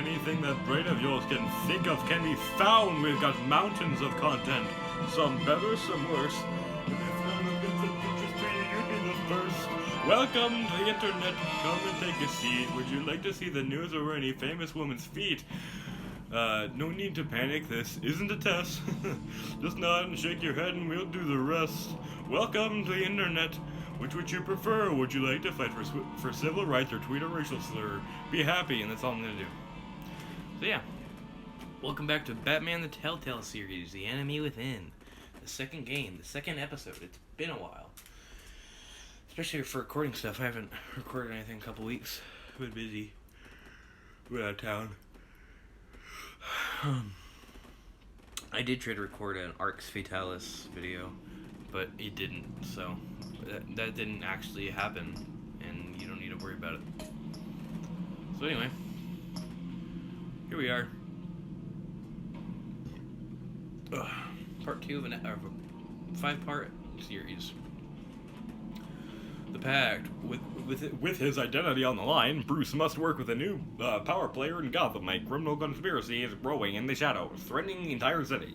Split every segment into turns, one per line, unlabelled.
anything that brain of yours can think of can be found. We've got mountains of content. Some better, some worse. And if none of it's interesting, you'd be the first. Welcome to the internet. Come and take a seat. Would you like to see the news or any famous woman's feet? No need to panic. This isn't a test. Just nod and shake your head and we'll do the rest. Welcome to the internet. Which would you prefer? Would you like to fight for civil rights or tweet a racial slur? Be happy, and that's all I'm gonna do. So yeah, welcome back to Batman the Telltale series, The Enemy Within. The second game, the second episode. It's been a while. Especially for recording stuff. I haven't recorded anything in a couple weeks. I've been busy. Went out of town. I did try to record an Arx Fatalis video, but it didn't, so that didn't actually happen, and you don't need to worry about it. So anyway, here we are. Part 2 of a 5-part series. The Pact. With his identity on the line, Bruce must work with a new power player in Gotham. A criminal conspiracy is growing in the shadows, threatening the entire city.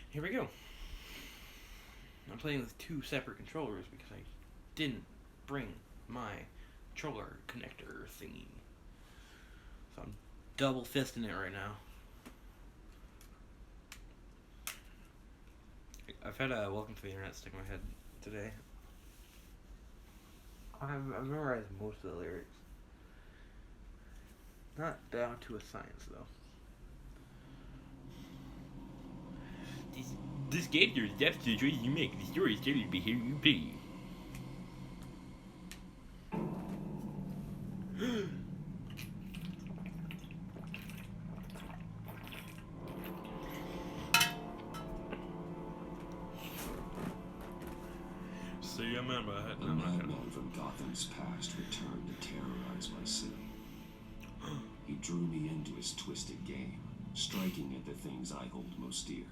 Here we go. I'm playing with 2 separate controllers because I didn't bring my controller connector thingy. So I'm double fisting it right now. I've had a Welcome to the Internet stick in my head today. I've memorized most of the lyrics. Not down to a science, though. This gave your depth to the choices you make. The story is going to be here you be. See, I'm not gonna.
A madman from Gotham's past returned to terrorize my city. He drew me into his twisted game, striking at the things I hold most dear.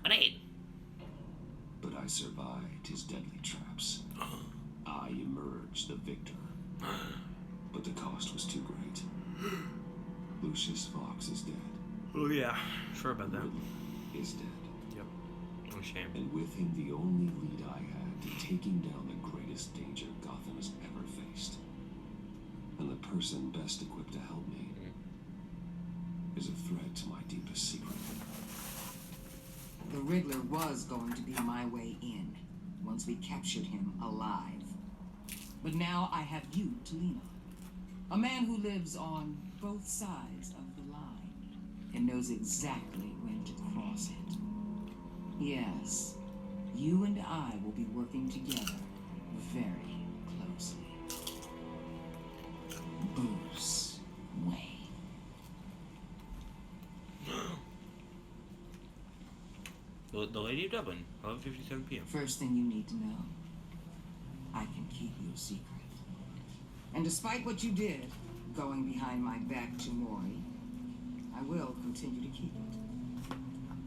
But I survived his deadly traps. I emerged the victor. But the cost was too great. Lucius Fox is dead.
Oh yeah, sure about that.
Riddler is dead.
Yep, no shame.
And with him the only lead I had to taking down the greatest danger Gotham has ever faced. And the person best equipped to help me is a threat to my deepest secret.
The Riddler was going to be my way in, once we captured him alive. But now I have you to lean on. A man who lives on both sides of the line, and knows exactly when to cross it. Yes, you and I will be working together very closely. Bruce Wayne.
The Lady of Dublin, 11:57 p.m.
First thing you need to know, I can keep your secret. And despite what you did, going behind my back to Maury, I will continue to keep it.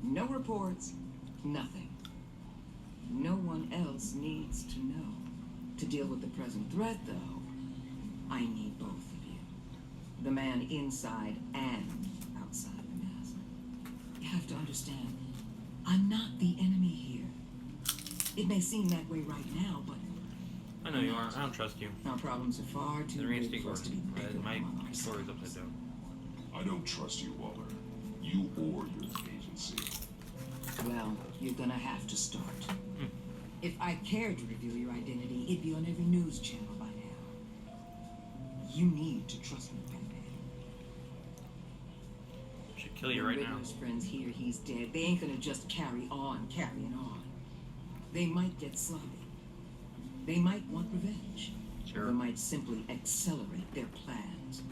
No reports, nothing. No one else needs to know. To deal with the present threat, though, I need both of you. The man inside and outside the mask. You have to understand, I'm not the enemy here. It may seem that way right now, but
I know you are. I don't trust you.
our problems are far too
The
big
speak
for us to be bigger
my
on our
story's
sides.
upside down.
I don't trust you, Waller. You or your agency.
Well, you're gonna have to start. If I cared to reveal your identity, it'd be on every news channel by now. You need to trust me, Batman.
Should kill you right now.
Riddler's friends hear he's dead. They ain't gonna just carry on, carrying on. They might get sloppy. They might want revenge.
Sure.
Or they might simply accelerate their plans.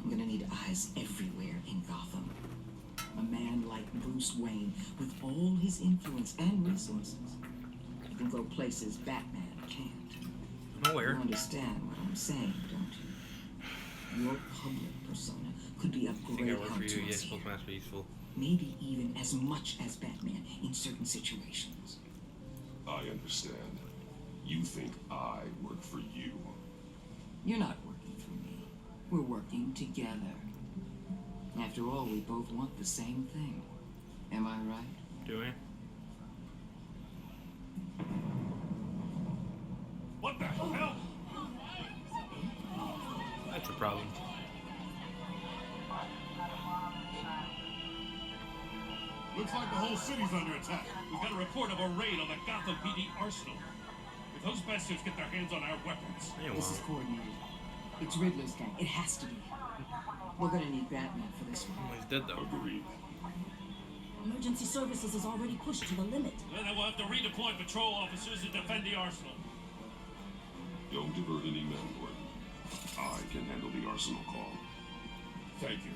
I'm gonna need eyes everywhere in Gotham. A man like Bruce Wayne, with all his influence and resources, he can go places Batman can't.
I'm aware.
You understand what I'm saying, don't you? Your public persona could be a
I think
great
I work
help
for you.
to
Yes,
us here.
Postmaster be useful.
Maybe even as much as Batman in certain situations.
I understand. You think I work for you.
You're not working for me. We're working together. After all, we both want the same thing. Am I right?
Do we?
What the hell?
That's a problem.
Looks like the whole city's under attack. We've got a report of a raid on the Gotham PD arsenal. If those bastards get their hands on our weapons...
This is coordinated. It's Riddler's gang. It has to be. We're gonna need Batman for this one.
Oh, he's dead though.
Agreed.
Emergency services is already pushed to the limit.
Then we'll have to redeploy patrol officers to defend the arsenal.
Don't divert any men, Gordon. I can handle the arsenal call.
Thank you.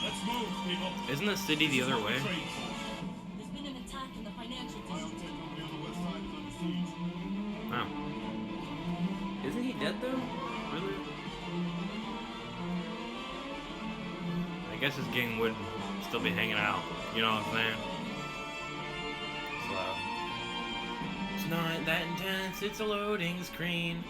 Let's move, people.
Isn't the city the other way?
There's been an attack in the financial district.
Wow. Isn't he dead though? Really? I guess his gang would still be hanging out. You know what I'm saying? It's loud. It's not that intense, it's a loading screen.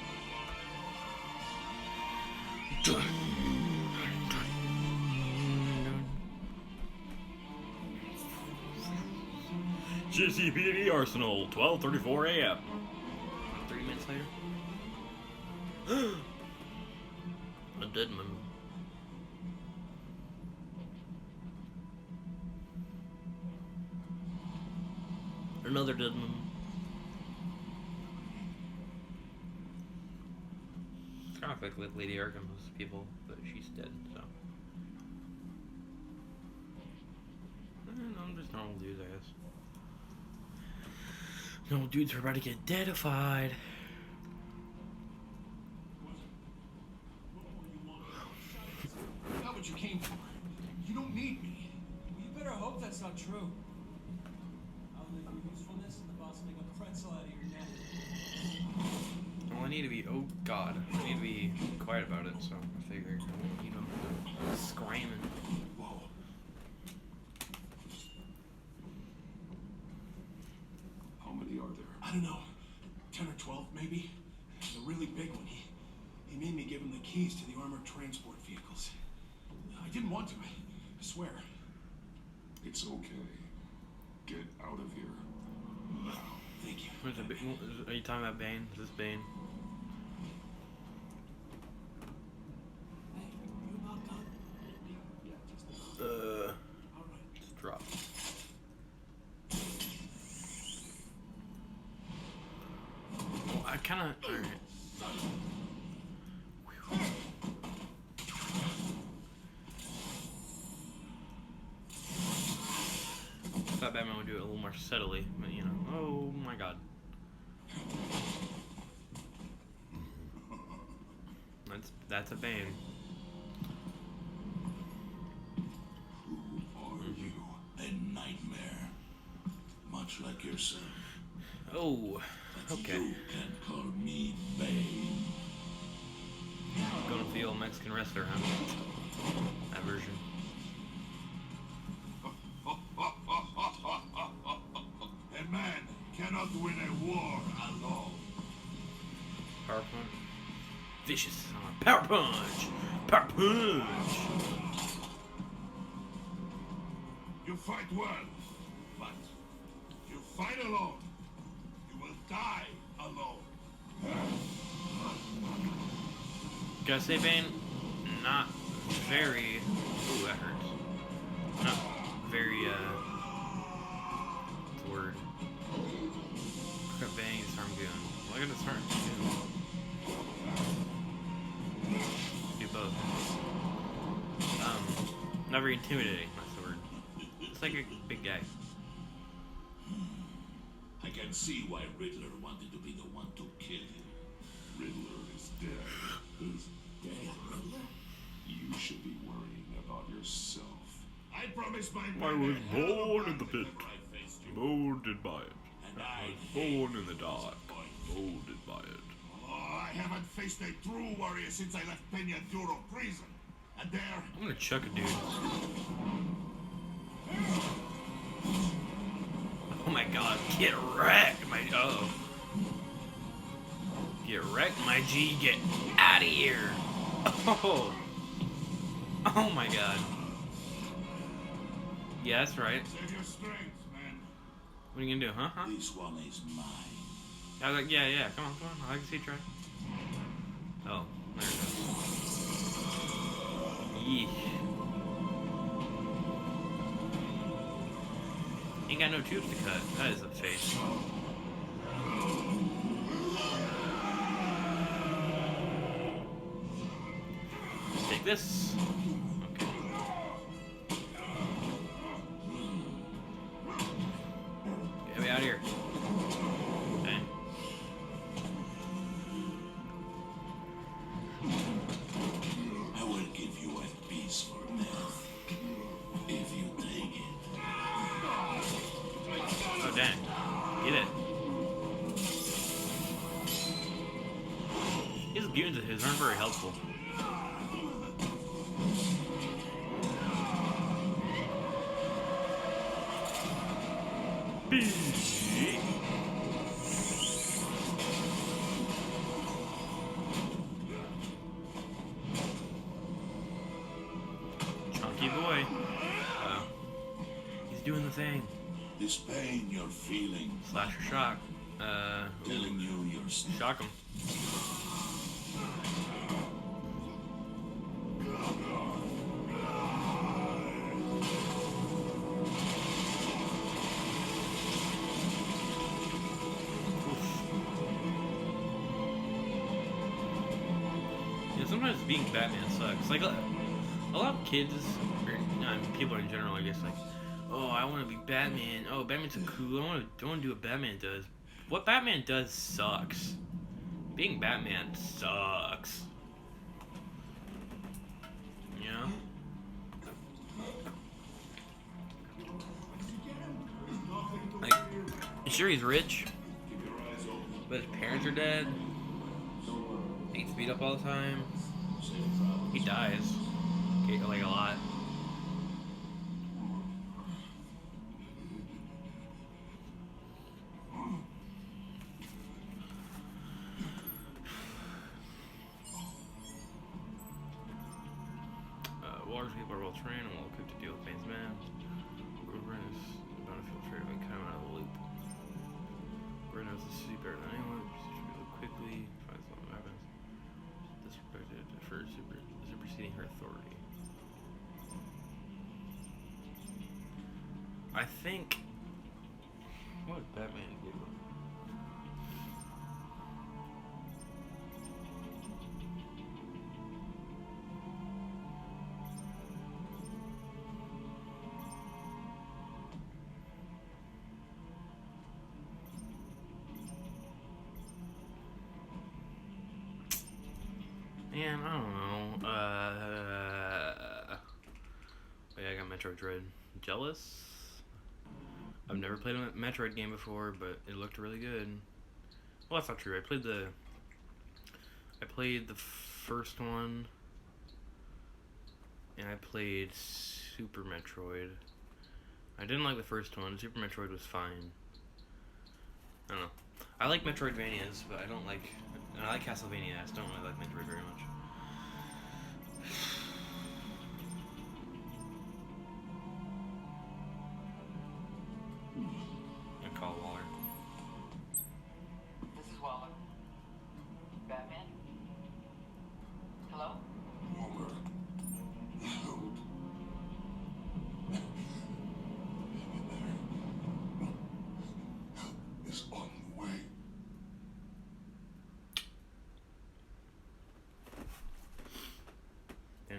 GCPD Arsenal, 12:34 a.m. 30 minutes later. A dead man. Another dead man. It's kind of like Lady Arkham's people, but she's dead, so. I'm just normal dudes, I guess. Normal dudes are about to get deadified.
Not what you came for. You don't need me.
Well, you better hope that's not true. I'll leave your usefulness and the boss make a pretzel out of your neck.
Well, I need to be, oh god, I need to be quiet about it, so I figured, you know, screaming.
Whoa.
How many are there?
I don't know. 10 or 12, maybe. The really big one. He made me give him the keys to the armored transport vehicles. I didn't want to, I swear.
It's okay. Get out of here. Now.
Thank you.
Are you talking about Bane? Is this Bane?
Hey, you about done? All right.
Just drop. Well, I kinda, alright. I thought Batman would do it a little more subtly, but you know, oh my god. That's a Bane.
Who are you? A nightmare. Much like yourself.
Oh, okay.
You can call me Bane.
Going for the old Mexican wrestler, huh? That version.
A man cannot win a war alone.
Power punch. Vicious. Power punch. Power punch.
You fight well, but you fight alone. You will die alone.
Gotta say, Bane, not very. Ooh, that hurts. Not very, what's the word? Look at Bane's arm doing. Look at his arm doing. Do both. Not very intimidating, that's the word. It's like a big guy.
I can see why Riddler wanted to be the one to kill him.
Riddler is dead.
He's dead.
You should be worrying about yourself.
I promised my
I
men
was
a hell of a
born in the
bounty
pit,
before I faced you.
molded by it.
And
I
I
was
hate
born in the dark, molded by it.
Oh, I haven't faced a true warrior since I left Peña Duro prison. And there,
I'm gonna chuck a dude. Oh my god, get wrecked, my Get wrecked, my G. Get out of here. Oh. Oh my god. Yeah, that's right.
Save your strength, man.
What are you gonna do, huh?
This one is mine.
I was like, yeah. Come on. I like to see you try. Oh, there it goes. Yeesh. Ain't got no tubes to cut. That is a face. Take this. Okay. Get me out of here. Okay.
I will give you a piece for death. If you take it.
Oh, dang. Get it. His goons of his aren't very helpful. Chunky boy. He's doing the thing.
This pain you're feeling.
Slash or shock.
Telling you you're
Shock him. Sometimes being Batman sucks. Like, a lot of kids, or people in general, I guess, like, oh, I want to be Batman. Oh, Batman's so cool. I want to do what Batman does. What Batman does sucks. Being Batman sucks. You know? Like, sure, he's rich, but his parents are dead. He gets beat up all the time. He dies. Okay, like a lot. Water's people are well trained and well equipped to deal with Bane's man. Grin is about to feel trade when kind of out of the loop. Grin knows the city better than anyone. Really quickly finds out what happens. Disrespected for superseding her authority. I think. What would Batman do? Man, I don't know. Yeah, I got Metroid Dread. Jealous? I've never played a Metroid game before, but it looked really good. Well, that's not true. I played the first one, and I played Super Metroid. I didn't like the first one. Super Metroid was fine. I don't know. I like Metroidvanias, but I like Castlevania. I just don't really like Metroid very much. I call Waller.
This is Waller. Batman? Hello?
Waller. Help. Help is on the way.
Yeah.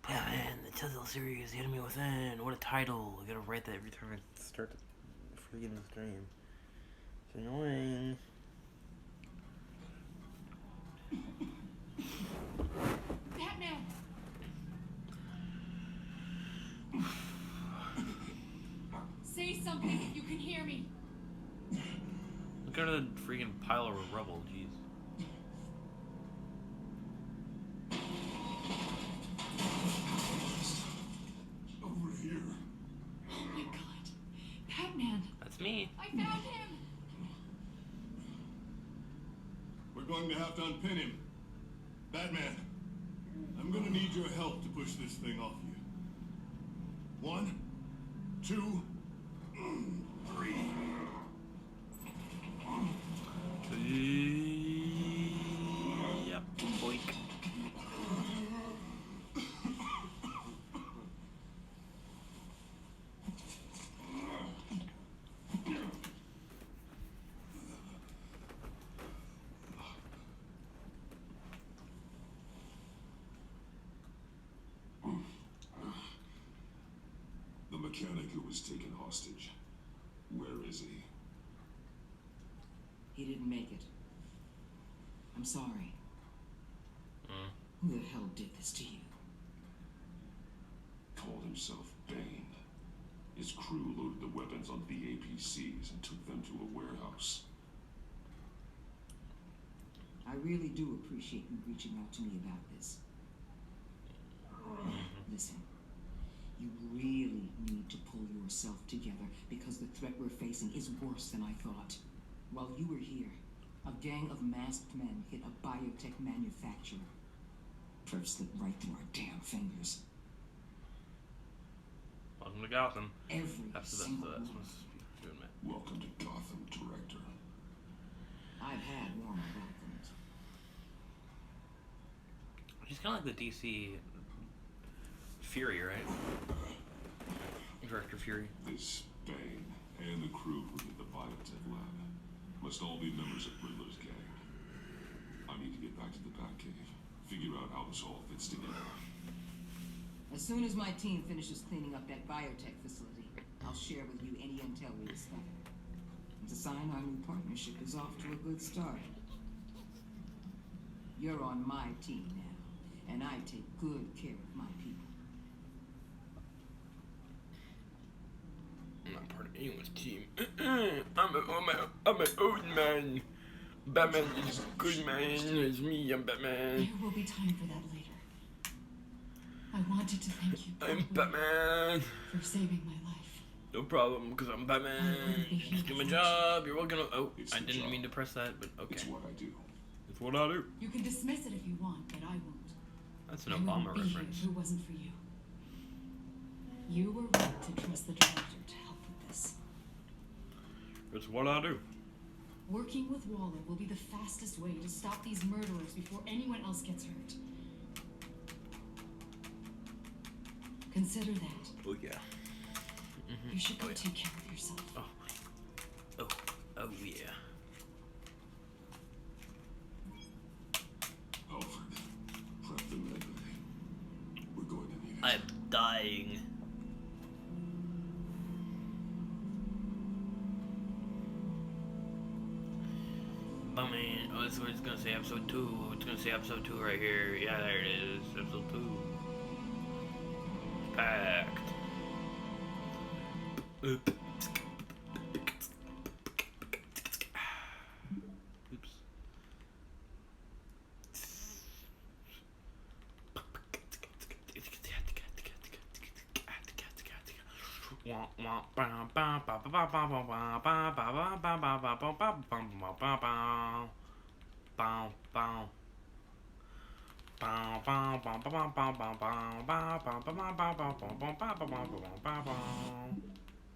Batman, the Telltale series, The Enemy Within. What a title. I gotta write that every time I start the freaking stream. It's annoying.
Batman! something if you can hear me.
Look at the freaking pile of rubble, jeez.
Over here.
Oh my god. Batman.
That's me.
I found him.
We're going to have to unpin him. Batman, I'm gonna need your help to push this thing off you. 1, 2, 3.
Yep, boink.
The mechanic who was taken hostage. Where is he?
He didn't make it. I'm sorry. Who the hell did this to you?
Called himself Bane. His crew loaded the weapons on the APCs and took them to a warehouse.
I really do appreciate you reaching out to me about this. Listen, you really need to pull yourself together because the threat we're facing is worse than I thought. While you were here, a gang of masked men hit a biotech manufacturer. Trev slipped right through our damn fingers.
Welcome to Gotham.
Every
That's
single
that's
one.
doing it.
Welcome to Gotham, Director.
I've had warmer welcomes.
He's kind of like the DC Fury, right? Director Fury.
This Bane and the crew who did the biotech lab must all be members of Riddler's gang. I need to get back to the Batcave, figure out how this all fits together.
As soon as my team finishes cleaning up that biotech facility, I'll share with you any intel we discover. It's a sign our new partnership is off to a good start. You're on my team now, and I take good care of my people.
I'm not part of anyone's team. I'm an old man. Batman is a good man. It's me, I'm Batman.
There will be time for that later. I wanted to thank you
I'm Batman.
for saving my life.
No problem, because I'm Batman. Just do my job. You're welcome. Oh,
It's
I
the
didn't
job.
mean to press that, but okay.
It's what I do.
It's what I do.
You can dismiss it if you want, but I won't.
That's an
I
Obama
wouldn't be
reference.
here if it wasn't for you. You were right to trust the director to help with this.
It's what I do.
Working with Waller will be the fastest way to stop these murderers before anyone else gets hurt. Consider that.
Oh, yeah.
You should go
Oh, yeah.
take care of yourself.
Oh, yeah.
Alfred, prep the med bay. We're going to need it.
I'm dying. Oh man, oh, this is what it's gonna say episode 2. It's gonna say episode 2 right here. Yeah, there it is. Episode 2. Packed. Oops.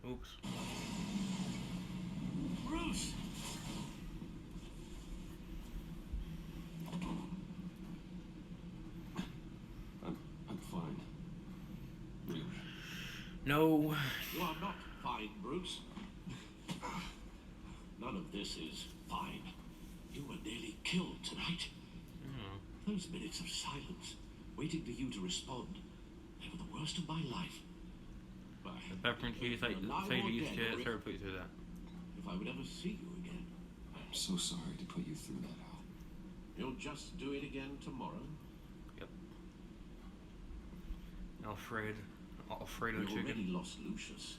Oops.
Bruce!
I'm fine. Really.
No.
You are not fine, Bruce. None of this is fine. You were nearly killed tonight. Those minutes of silence, waiting for you to respond, they were the worst of my life. But
Peppermint cheese, like say you used to. Sorry, please do that.
if I would ever see you again,
I'm so sorry to put you through that, Al.
you'll just do it again tomorrow.
Yep. Alfredo
You
chicken.
already lost Lucius.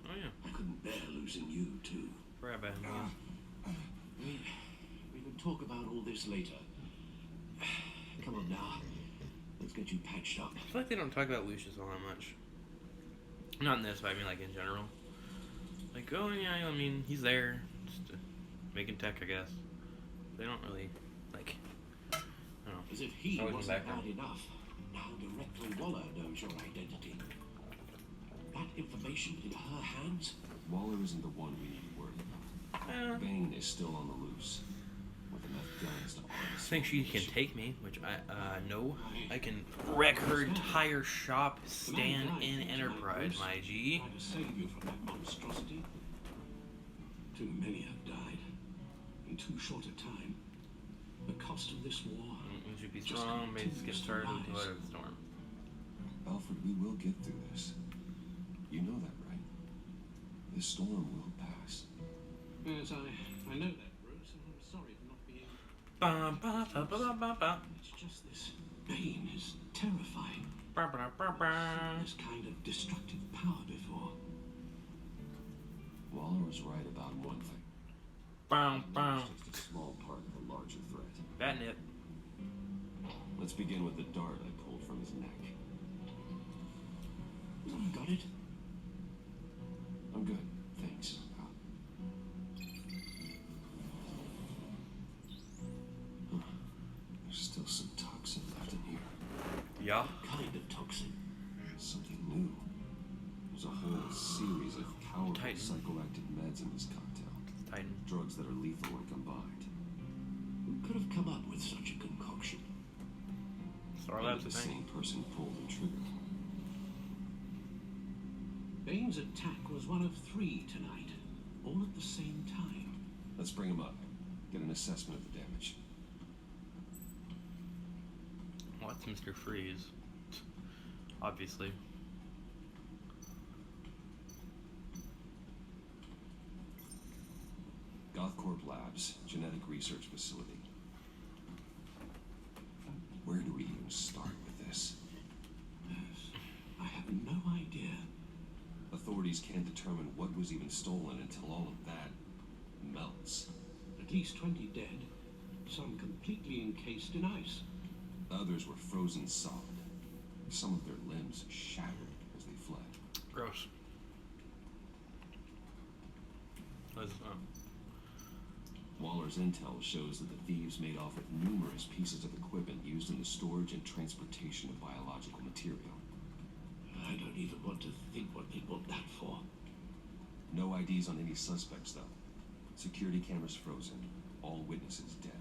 Oh yeah.
I couldn't bear losing you too.
Grab him.
We can talk about all this later. Come on now. Let's get you patched up.
I feel like they don't talk about Lucius all that much. Not in this, but I mean like in general. Like, oh yeah, I mean, he's there. Just making tech, I guess. They don't really, like, I don't know.
As if he
Always
wasn't
background.
bad enough. Now Director Waller knows your identity. That information in her hands?
Waller isn't the one we need to worry about. Bane is still on the loose. With enough guns to arm
I think she can take me, which I know. I can wreck her entire shop, stand in Enterprise, my G.
Try to save you from that monstrosity. Too many have died in too short a time. The cost of this war.
We should be strong, base get started with the light of the storm.
Alfred, we will get through this. You know that, right? This storm will pass.
Yes, I know that, Bruce, and I'm sorry for not being...
Ba, ba, ba, ba, ba, ba.
It's just this Bane is terrifying.
Ba, ba, ba, ba.
This kind of destructive power before.
Waller was right about one thing.
Bow, bow.
It's just a small part of a larger threat.
Batnip.
Let's begin with the dart I pulled from his neck.
You got it?
I'm good, thanks. There's still some toxin left in here.
Yeah.
Kind of toxin.
Something new. There's a whole series of powerful
Titan.
psychoactive meds in this cocktail.
Titan.
Drugs that are lethal when combined.
Who could have come up with such a concoction?
Star
Maybe
Labs,
the
I think.
same person pulled the trigger.
Bane's attack was one of 3 tonight, all at the same time.
Let's bring him up. Get an assessment of the damage.
What's Mr. Freeze? Obviously.
Gothcorp Labs, genetic research facility. Where do we even start with this?
Yes, I have no idea.
Authorities can't determine what was even stolen until all of that melts.
At least 20 dead, some completely encased in ice.
Others were frozen solid. Some of their limbs shattered as they fled.
Gross. Was,
Waller's intel shows that the thieves made off with numerous pieces of equipment used in the storage and transportation of biological material.
I don't even want to think what they want that for.
No IDs on any suspects, though. Security cameras frozen. All witnesses dead.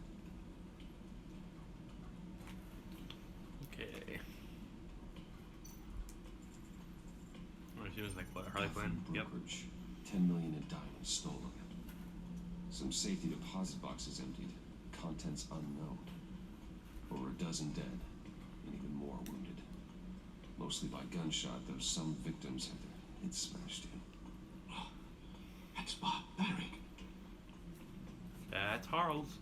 okay. Oh, she was like, what, Harley Quinn?
Gotham
Yep.
brokerage. 10 million in diamonds stolen. Some safety deposit boxes emptied. Contents unknown. Over a dozen dead, and even more wounded. Mostly by gunshot, though some victims had their heads smashed in.
Oh, that's barbaric.
That's Harl's.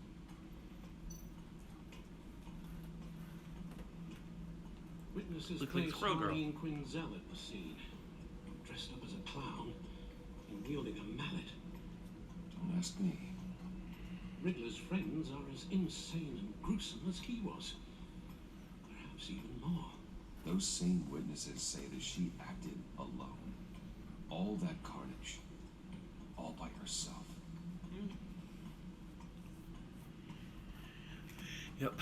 Witnesses
Looks like
placed
Squirrel Girl.
Harley and Quinzel at the scene, dressed up as a clown and wielding a mallet.
Don't ask me.
Riddler's friends are as insane and gruesome as he was. Perhaps even more.
Those same witnesses say that she acted alone. All that carnage. All by herself.
Yep.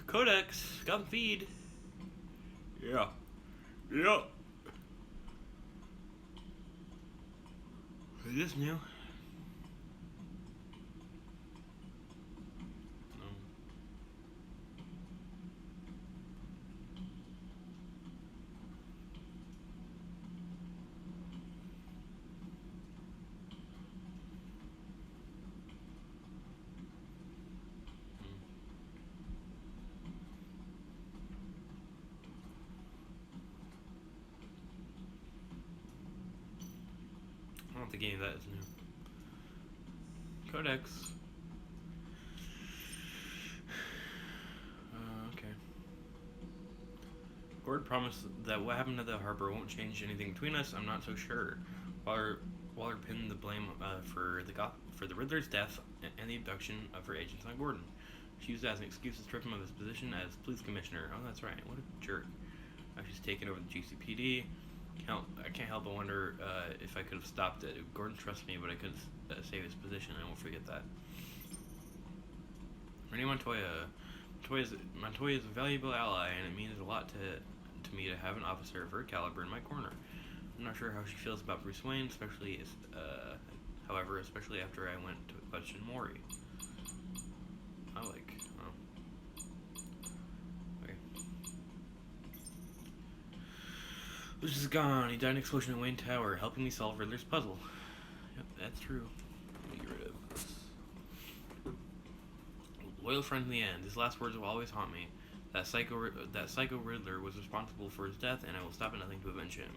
Codex. Got the feed. Yeah. Yep. Is this new? No. I don't think any of that is new. Codex. Okay. Gord promised that what happened to the harbor won't change anything between us. I'm not so sure.
Waller pinned the blame for the Riddler's death and the abduction of her agents on Gordon. She used it as an excuse to strip him of his position as police commissioner. Oh, that's right. What a jerk. Now she's taken over the GCPD. I can't help but wonder if I could have stopped it. Gordon trusts me, but I could save his position. I won't forget that. Renee Montoya. Montoya is a valuable ally, and it means a lot to me to have an officer of her caliber in my corner. I'm not sure how she feels about Bruce Wayne, especially after I went to question Maury. Okay. Lucius is gone. He died in an explosion in Wayne Tower, helping me solve Riddler's puzzle. Yep, that's true. Let me get rid of this. Loyal friend in the end. His last words will always haunt me. That psycho Riddler was responsible for his death, and I will stop at nothing to avenge him.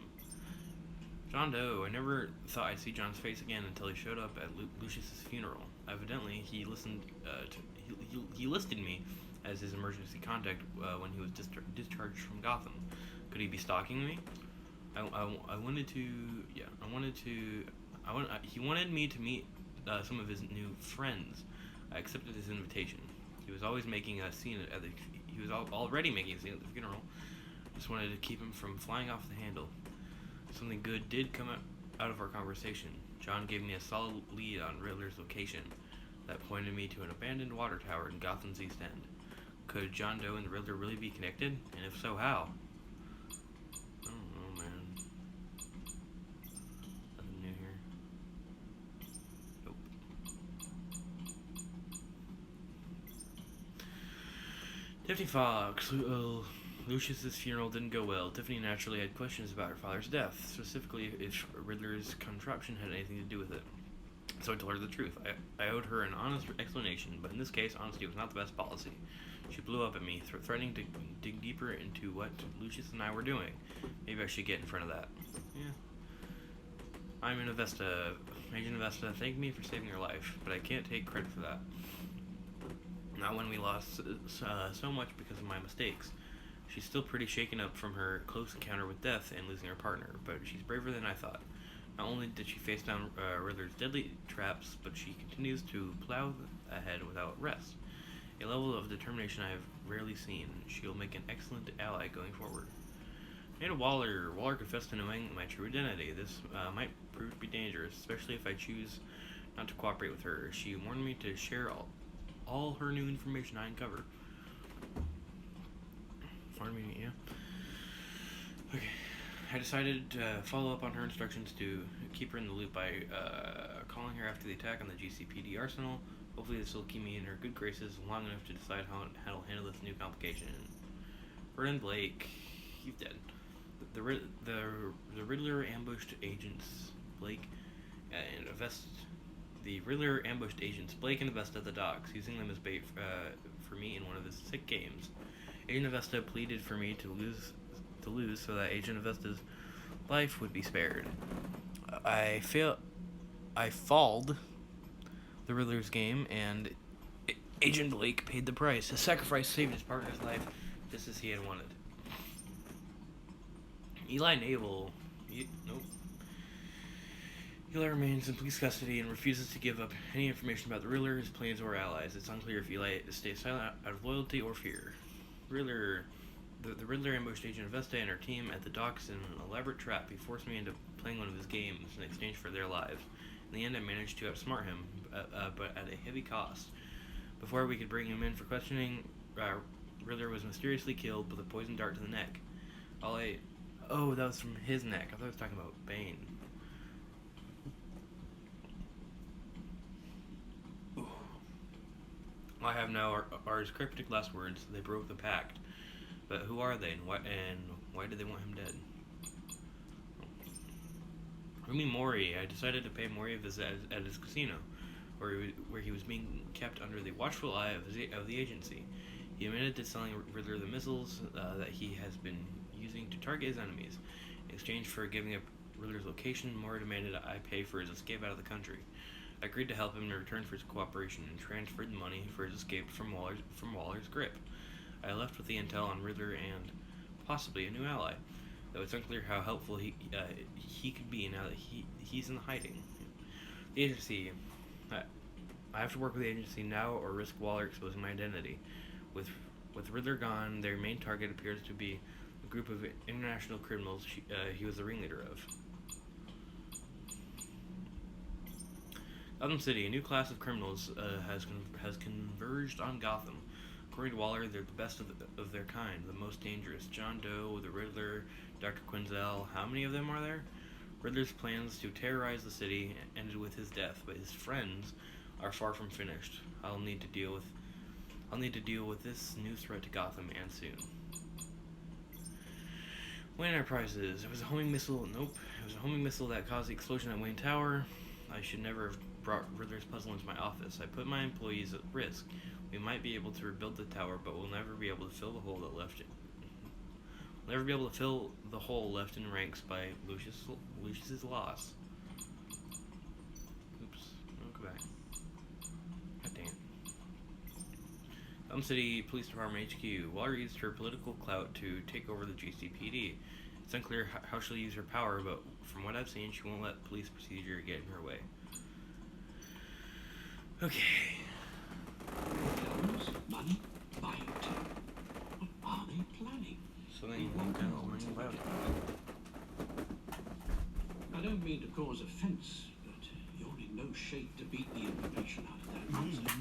John Doe. I never thought I'd see John's face again until he showed up at Lucius's funeral. Evidently, he listed me as his emergency contact when he was discharged from Gotham. Could he be stalking me? He wanted me to meet some of his new friends. I accepted his invitation. He was already making a scene at the funeral. Just wanted to keep him from flying off the handle. Something good did come out of our conversation. John gave me a solid lead on Riddler's location that pointed me to an abandoned water tower in Gotham's East End. Could John Doe and the Riddler really be connected? And if so, how? I don't know, man. Nothing new here. Nope. Tiffany Fox. Lucius's funeral didn't go well. Tiffany naturally had questions about her father's death, specifically if Riddler's contraption had anything to do with it. So I told her the truth. I owed her an honest explanation, but in this case, honesty was not the best policy. She blew up at me, threatening to dig deeper into what Lucius and I were doing. Maybe I should get in front of that. Yeah. Agent Avesta thanked me for saving her life, but I can't take credit for that. Not when we lost so much because of my mistakes. She's still pretty shaken up from her close encounter with death and losing her partner, but she's braver than I thought. Not only did she face down Riddler's deadly traps, but she continues to plow ahead without rest. A level of determination I have rarely seen. She'll make an excellent ally going forward. Amanda Waller. Waller confessed to knowing my true identity. This might prove to be dangerous, especially if I choose not to cooperate with her. She warned me to share all her new information I uncover. Yeah. Okay. I decided to follow up on her instructions to keep her in the loop by calling her after the attack on the GCPD arsenal. Hopefully this will keep me in her good graces long enough to decide how to handle this new complication. Vernon Blake, he's dead. The Riddler ambushed agents Blake and Avesta. The Riddler ambushed agents Blake and Avesta at the docks, using them as bait for me in one of his sick games. Agent Avesta pleaded for me to lose so that Agent Avesta's life would be spared. I fouled the Riddler's game, and Agent Blake paid the price. His sacrifice saved his partner's life, just as he had wanted. Eli Nabel. Nope. Eli remains in police custody and refuses to give up any information about the Riddler, his plans, or allies. It's unclear if Eli stays silent out of loyalty or fear. The Riddler ambushed Agent Avesta and her team at the docks in an elaborate trap. He forced me into playing one of his games in exchange for their lives. In the end, I managed to outsmart him, but at a heavy cost. Before we could bring him in for questioning, Riddler was mysteriously killed with a poisoned dart to the neck. Oh, that was from his neck. I thought I was talking about Bane. All I have now are his cryptic last words. They broke the pact. But who are they, and why did they want him dead? Rumi Mori. I decided to pay Mori a visit at his casino, where he was being kept under the watchful eye of the agency. He admitted to selling Riddler the missiles that he has been using to target his enemies. In exchange for giving up Riddler's location, Mori demanded I pay for his escape out of the country. I agreed to help him in return for his cooperation and transferred the money for his escape from Waller's grip. I left with the intel on Riddler and possibly a new ally. though it's unclear how helpful he could be now that he's in hiding. The agency. I have to work with the agency now or risk Waller exposing my identity. With Riddler gone, their main target appears to be a group of international criminals he was the ringleader of. Gotham City, a new class of criminals has converged on Gotham. According to Waller, they're the best of their kind, the most dangerous. John Doe, the Riddler, Dr. Quinzel, how many of them are there? Riddler's plans to terrorize the city ended with his death, but his friends are far from finished. I'll need to deal with this new threat to Gotham, and soon. Wayne Enterprises. It was a homing missile. Nope. It was a homing missile that caused the explosion at Wayne Tower. I should never have brought Riddler's puzzle into my office. I put my employees at risk. We might be able to rebuild the tower, but we'll never be able to fill the hole that left it. We'll never be able to fill the hole left in ranks by Lucius's loss. Oops. Oh, go back. God damn. Elm City Police Department HQ. Waller used her political clout to take over the GCPD. It's unclear how she'll use her power, but from what I've seen, she won't let police procedure get in her way. Okay.
Guns, money, biotech. What are they planning?
Something about.
I don't mean to cause offense, but you're in no shape to beat the information out of that monster.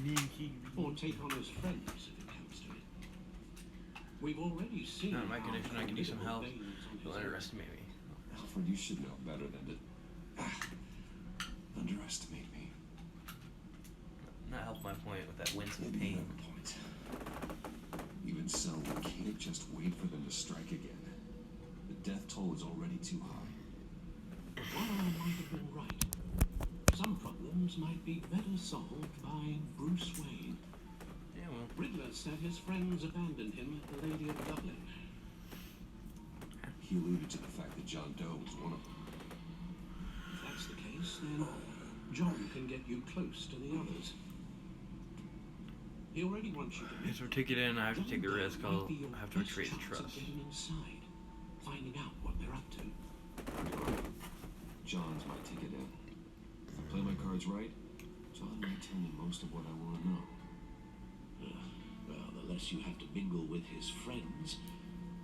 Or take on his friends if it comes to it. We've already seen.
Not in my condition, I can use some help. You'll underestimate me.
Alfred, you should know better than to underestimate me.
Not help my point with that wincing pain.
Point. Even so, we can't just wait for them to strike again. The death toll is already too high.
Waller might have been right. Some problems might be better solved by Bruce Wayne.
Yeah, well.
Riddler said his friends abandoned him at the Lady of Dublin.
He alluded to the fact that John Doe was one of them.
If that's the case, then John can get you close to the others. He already wants you to meet.
So take it in, I have to take the risk. I'll have to retrieve the trust.
Getting inside, finding out what they're up to.
John's my ticket in. If I play my cards right, John might tell me most of what I want to know.
Well, the less you have to mingle with his friends,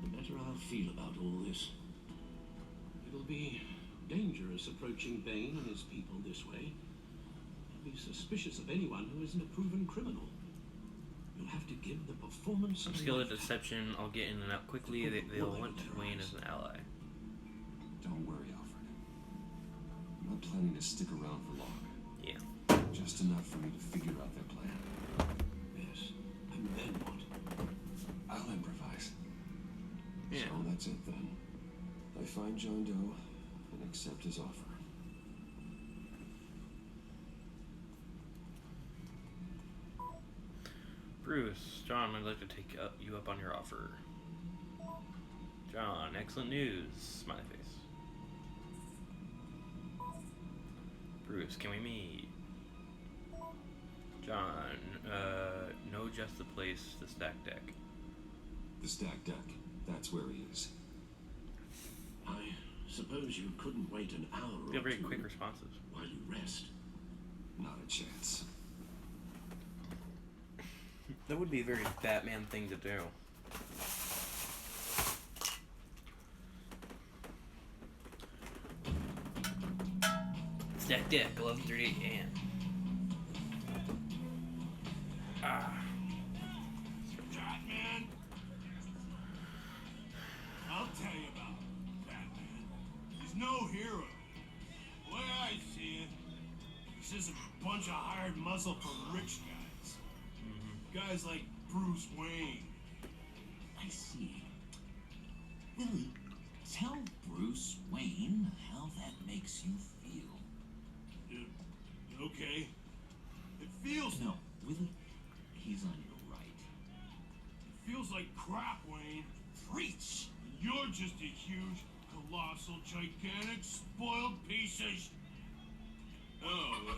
the better I'll feel about all this. It'll be dangerous approaching Bane and his people this way. I'll be suspicious of anyone who isn't a proven criminal. You'll have to give the performance.
Some skill at deception. I'll get in and out quickly. They'll want Wayne as an ally.
Don't worry, Alfred. I'm not planning to stick around for long.
Yeah.
Just enough for me to figure out their plan.
Yes. And then what?
I'll improvise.
Yeah.
So that's it then. I find John Doe and accept his offer.
Bruce, John, I'd like to take you up on your offer. John, excellent news. Smiley face. Bruce, can we meet? John, know just the place, the stack deck.
The stack deck. That's where he is.
I suppose you couldn't wait an hour or
Feel very
two
quick responses.
while you rest.
Not a chance.
That would be a very Batman thing to do. Stack deck, 11:38 a.m.
Batman? I'll tell you about Batman. He's no hero. The way I see it, he's just a bunch of hired muscle from rich guys. Guys like Bruce Wayne.
I see. Willie, tell Bruce Wayne how that makes you feel.
Okay. It feels
No, Willie, he's on your right.
It feels like crap, Wayne.
Preach!
You're just a huge, colossal, gigantic, spoiled piece of Oh,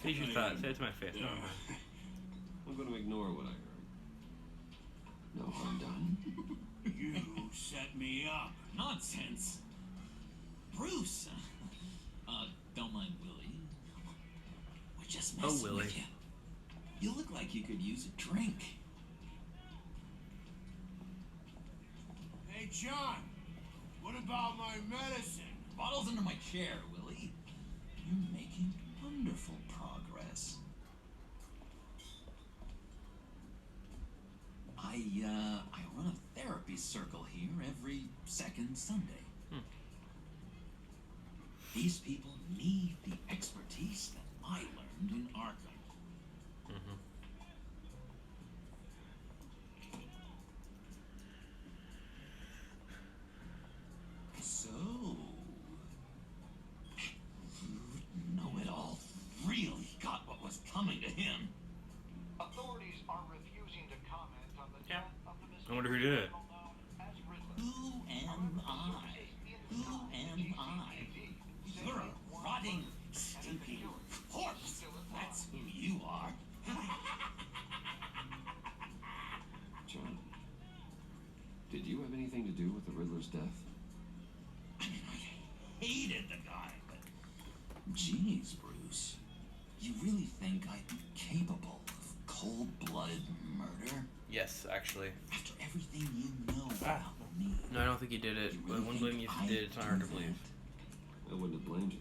Say your thoughts. Say it to my face. No,
I'm going to ignore what I heard. No harm done.
You set me up. Nonsense. Bruce. Don't mind Willie. We're just messing
Willie.
with you. You look like you could use a drink.
Hey, John, what about my medicine?
Bottle's under my chair, Willie. You're making wonderful progress. I run a therapy circle here every second Sunday. These people need the expertise that I learned in Arkham. So, know-it-all really got what was coming to him.
Authorities are refusing to comment on the death of the missing
I wonder who did it.
criminal known as Riddler.
Who am I? Who am I? You're a rotting, stinking corpse. That's who you are.
John, did you have anything to do with the Riddler's death?
I mean, I hated the guy, but geez, Bruce, you really think I'd be capable of cold-blooded murder?
Yes, actually.
After everything you know about me?
No, I don't think he did it.
You
But
really
I wouldn't
think
blame you if
I'd
he did. It's not hard to
do
believe.
I wouldn't have blamed you.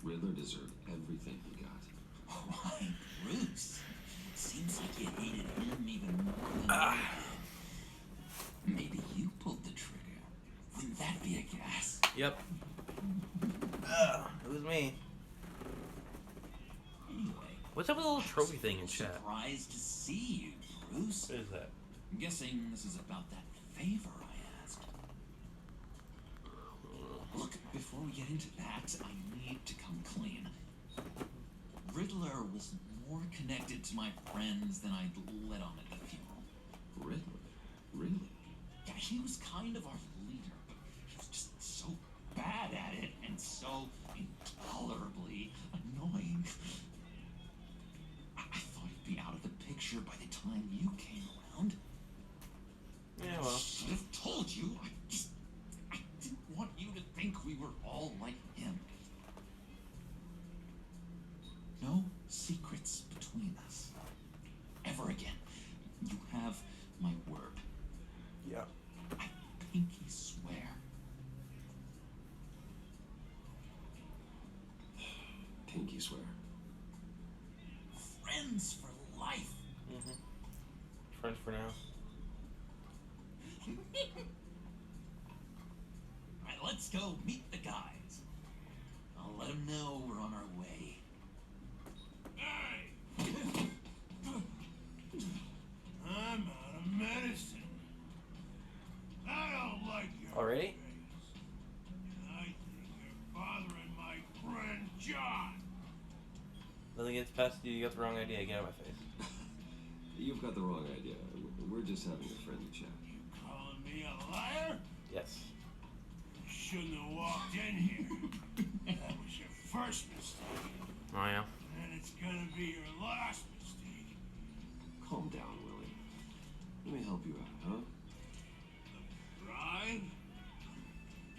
Riddler deserved everything he got.
Why, Bruce? Seems like you hated him even more than I did. Maybe you pulled the trigger. Wouldn't that be a gas?
Yep. It was me.
Anyway,
What's up with the little trophy thing in chat?
surprised to see you, Bruce.
What is that?
I'm guessing this is about that favor I asked. Look, before we get into that, I need to come clean. Riddler was more connected to my friends than I'd let on at the funeral.
Riddler? Really?
Yeah, he was kind of our leader, but he was just so bad at it and so intolerably annoying. I thought he'd be out of the picture by the time you came around.
Yeah, well.
I should have told you. I didn't want you to think we were all like him. No secrets between us. Ever again. You have my word.
Yeah.
I pinky swear.
Pinky swear.
Friends for life.
Friends for now.
Alright, let's go meet the guys. I'll let them know we're on our way.
Hey! I'm out of medicine. I don't like your
Already?
face. And I think you're bothering my friend John.
Nothing gets past you. You got the wrong idea. Get out of my face.
You've got the wrong idea. We're just having a friendly chat.
You calling me a liar?
Yes.
You shouldn't have walked in here. That was your first mistake.
Oh yeah.
And it's gonna be your last mistake.
Calm down, Willie. Let me help you out, huh?
Right?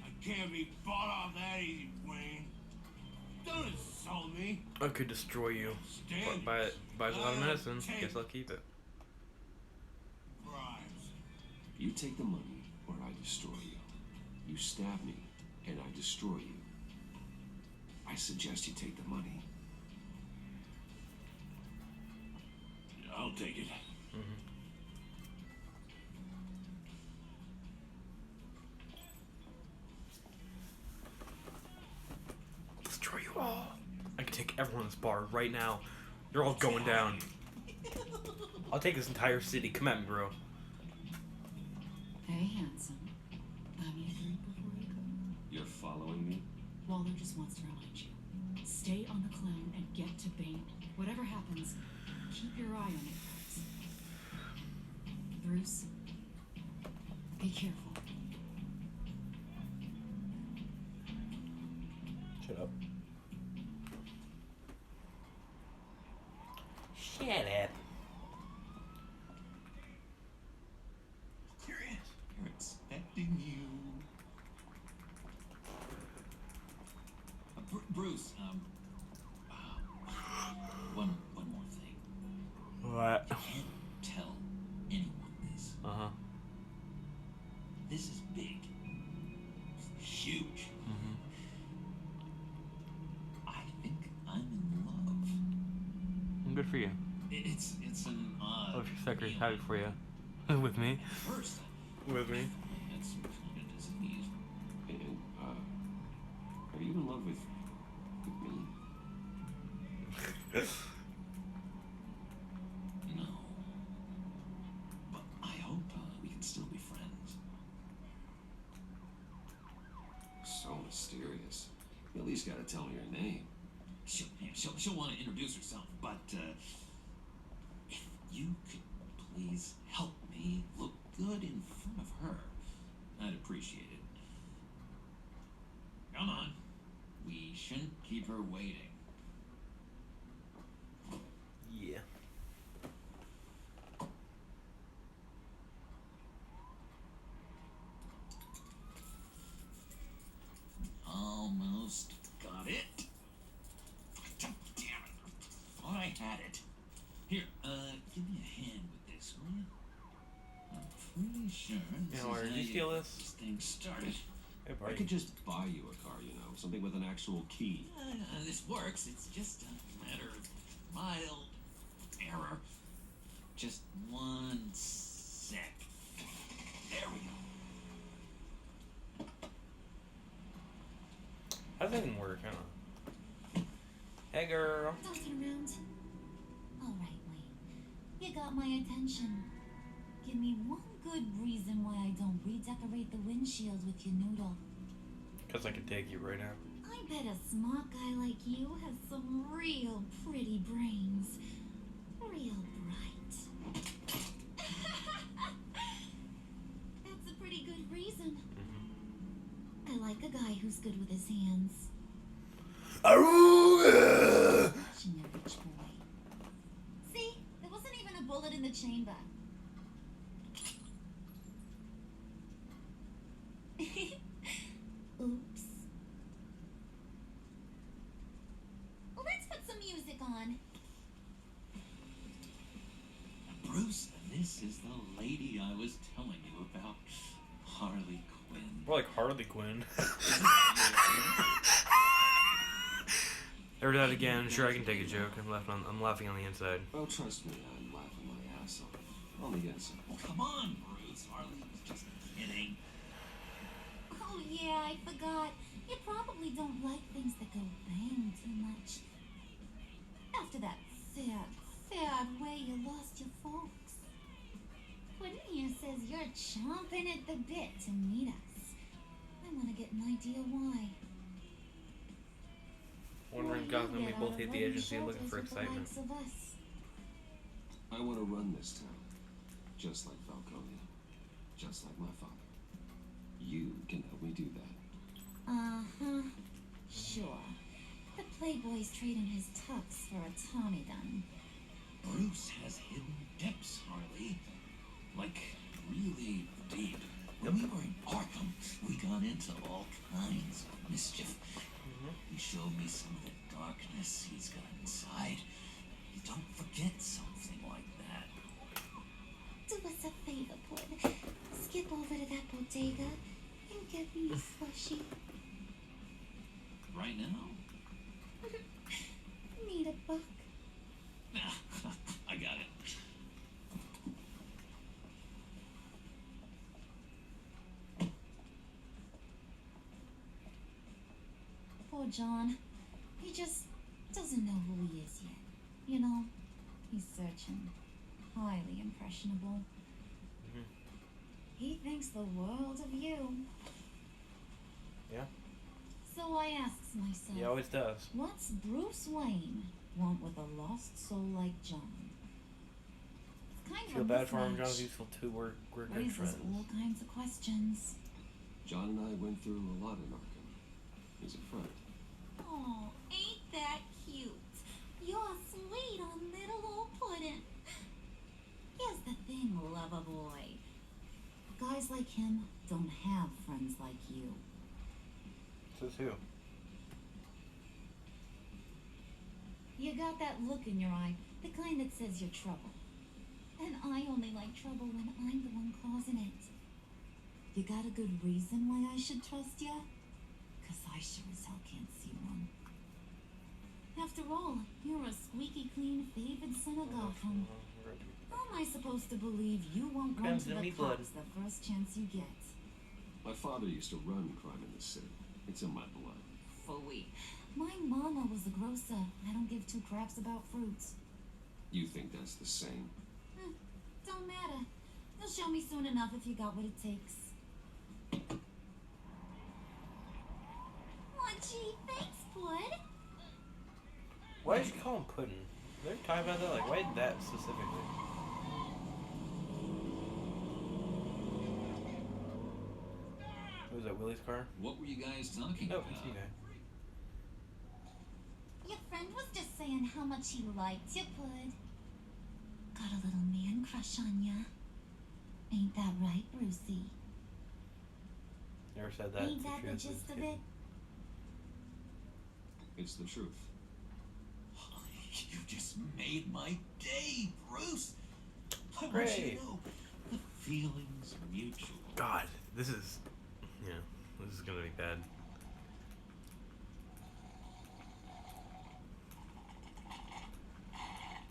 I can't be bought off that easy, Wayne. Don't insult me.
I could destroy you.
Stand
Buys a lot of medicine.
Take
Guess I'll keep it.
bribes.
You take the money, or I destroy you. You stab me, and I destroy you. I suggest you take the money.
I'll take it.
Destroy you all. I can take everyone in this bar right now. You're all going down. I'll take this entire city. Come at me, bro.
Hey, handsome. Buy me a drink before you go.
You're following me?
Waller just wants to remind you. Stay on the clown and get to Bane. Whatever happens, keep your eye on it, guys. Bruce, be careful.
Shut up. Shut up.
Here he is. Bruce, one more thing.
What?
You can't tell anyone this.
Uh-huh.
This is big. Huge.
Mm-hmm.
I think I'm in love.
Good for you.
It's an odd...
Oh, she's secretly happy for you. With me.
At first,
With me.
that's some kind of disease.
And, are you in love with me?
No. But I hope we can still be friends.
So mysterious. You at least gotta tell me your name.
She'll want to introduce herself, but if you could please help me look good in front of her, I'd appreciate it. Come on. We shouldn't keep her waiting.
Yeah.
Almost got it. Damn it. Thought I had it. Here, give me a hand with this, will you? I'm pretty sure this
Yeah, where
is
did
how
you steal
get
this?
this thing started.
Hey,
I
buddy.
could just buy you a car, you know, something with an actual key.
This works. It's just a matter of mild error. Just one sec. There we go.
How does that even work? I don't know. Hey, girl.
Tossing around. All right, Wayne. You got my attention. Give me one good reason why I don't redecorate the windshield with your noodle.
Because I can take you right now.
I bet a smart guy like you has some real pretty brains. Real bright. That's a pretty good reason. I like a guy who's good with his hands.
Aruga!
Watching a rich boy. See? There wasn't even a bullet in the chamber. Oops. Well, let's put some music on.
Bruce, this is the lady I was telling you about. Harley Quinn.
More like Harley Quinn. Ever that again? Sure, I can take a joke. I'm laughing on the inside.
Well, trust me, I'm laughing my ass off. On the inside.
Oh, come on, Bruce. Harley was just kidding.
Oh yeah, I forgot. You probably don't like things that go bang too much. After that sad way you lost your folks. Quinn here says you're chomping at the bit to meet us. I want to get an idea why.
Wondering Gotham, we both hate the agency looking for excitement.
I want to run this town. Just like Falcone. Just like my father. You can help me do that.
Uh-huh. Sure. The Playboy's trading his tux for a Tommy gun.
Bruce has hidden depths, Harley. Like, really deep. When we were in Arkham, we got into all kinds of mischief. He showed me some of the darkness he's got inside. You don't forget something like that.
Do us a favor, Quinn. Skip over to that bodega and get me a slushie.
Right now?
Need a buck.
I got it.
Poor John. He just doesn't know who he is yet. You know, he's searching. Highly impressionable. He thinks the world of you.
Yeah.
So I asks myself,
He always does.
what's Bruce Wayne want with a lost soul like John? It's kind
Feel
of
bad for him,
mismatch.
John's useful too. We're good
Raises
friends.
all kinds of questions.
John and I went through a lot in Arkham. He's a friend.
Oh, ain't that cute? You're sweet on little old puddin'. Here's the thing, lover boy. Guys like him don't have friends like you.
Says who?
You got that look in your eye, the kind that says you're trouble. And I only like trouble when I'm the one causing it. You got a good reason why I should trust you? 'Cause I sure as hell can't see one. After all, you're a squeaky clean favored son of Gotham. How am I supposed to believe you won't run to the cops the first chance you get?
My father used to run crime in this city. It's in my blood.
Phooey. My mama was a grocer. I don't give two craps about fruits.
You think that's the same?
Don't matter. You'll show me soon enough if you got what it takes. Aw, gee, thanks, Bud.
Why did you call him Puddin'? They're talking about that, like, why that specifically? Was that Willie's car?
What were you guys talking
Oh,
about?
it's you guy.
Your friend was just saying how much he liked you, Bud. Got a little man crush on ya. Ain't that right, Brucey?
Never said that.
Ain't that the gist of it?
It's the truth.
You just made my day, Bruce. I want you
Great.
to know the feeling's mutual.
God, this is... Yeah, this is gonna be bad.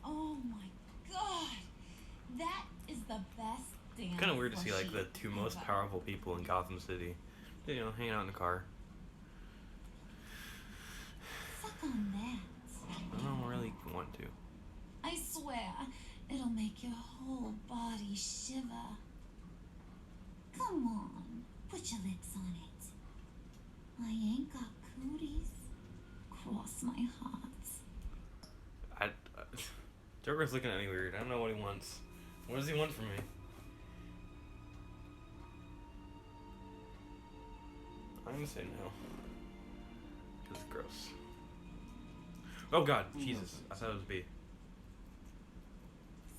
Oh my god! That is the best damn
Kind of weird to see, like, the
plushie
two most
ever.
powerful people in Gotham City, you know, hanging out in the car.
Suck on that.
I don't really want to.
I swear, it'll make your whole body shiver. Come on, put your lips on it. I ain't got cooties. Cross my heart.
Joker's looking at me weird. I don't know what he wants. What does he want from me? I'm gonna say no. Because it's gross. Oh god, Jesus. I thought it was B.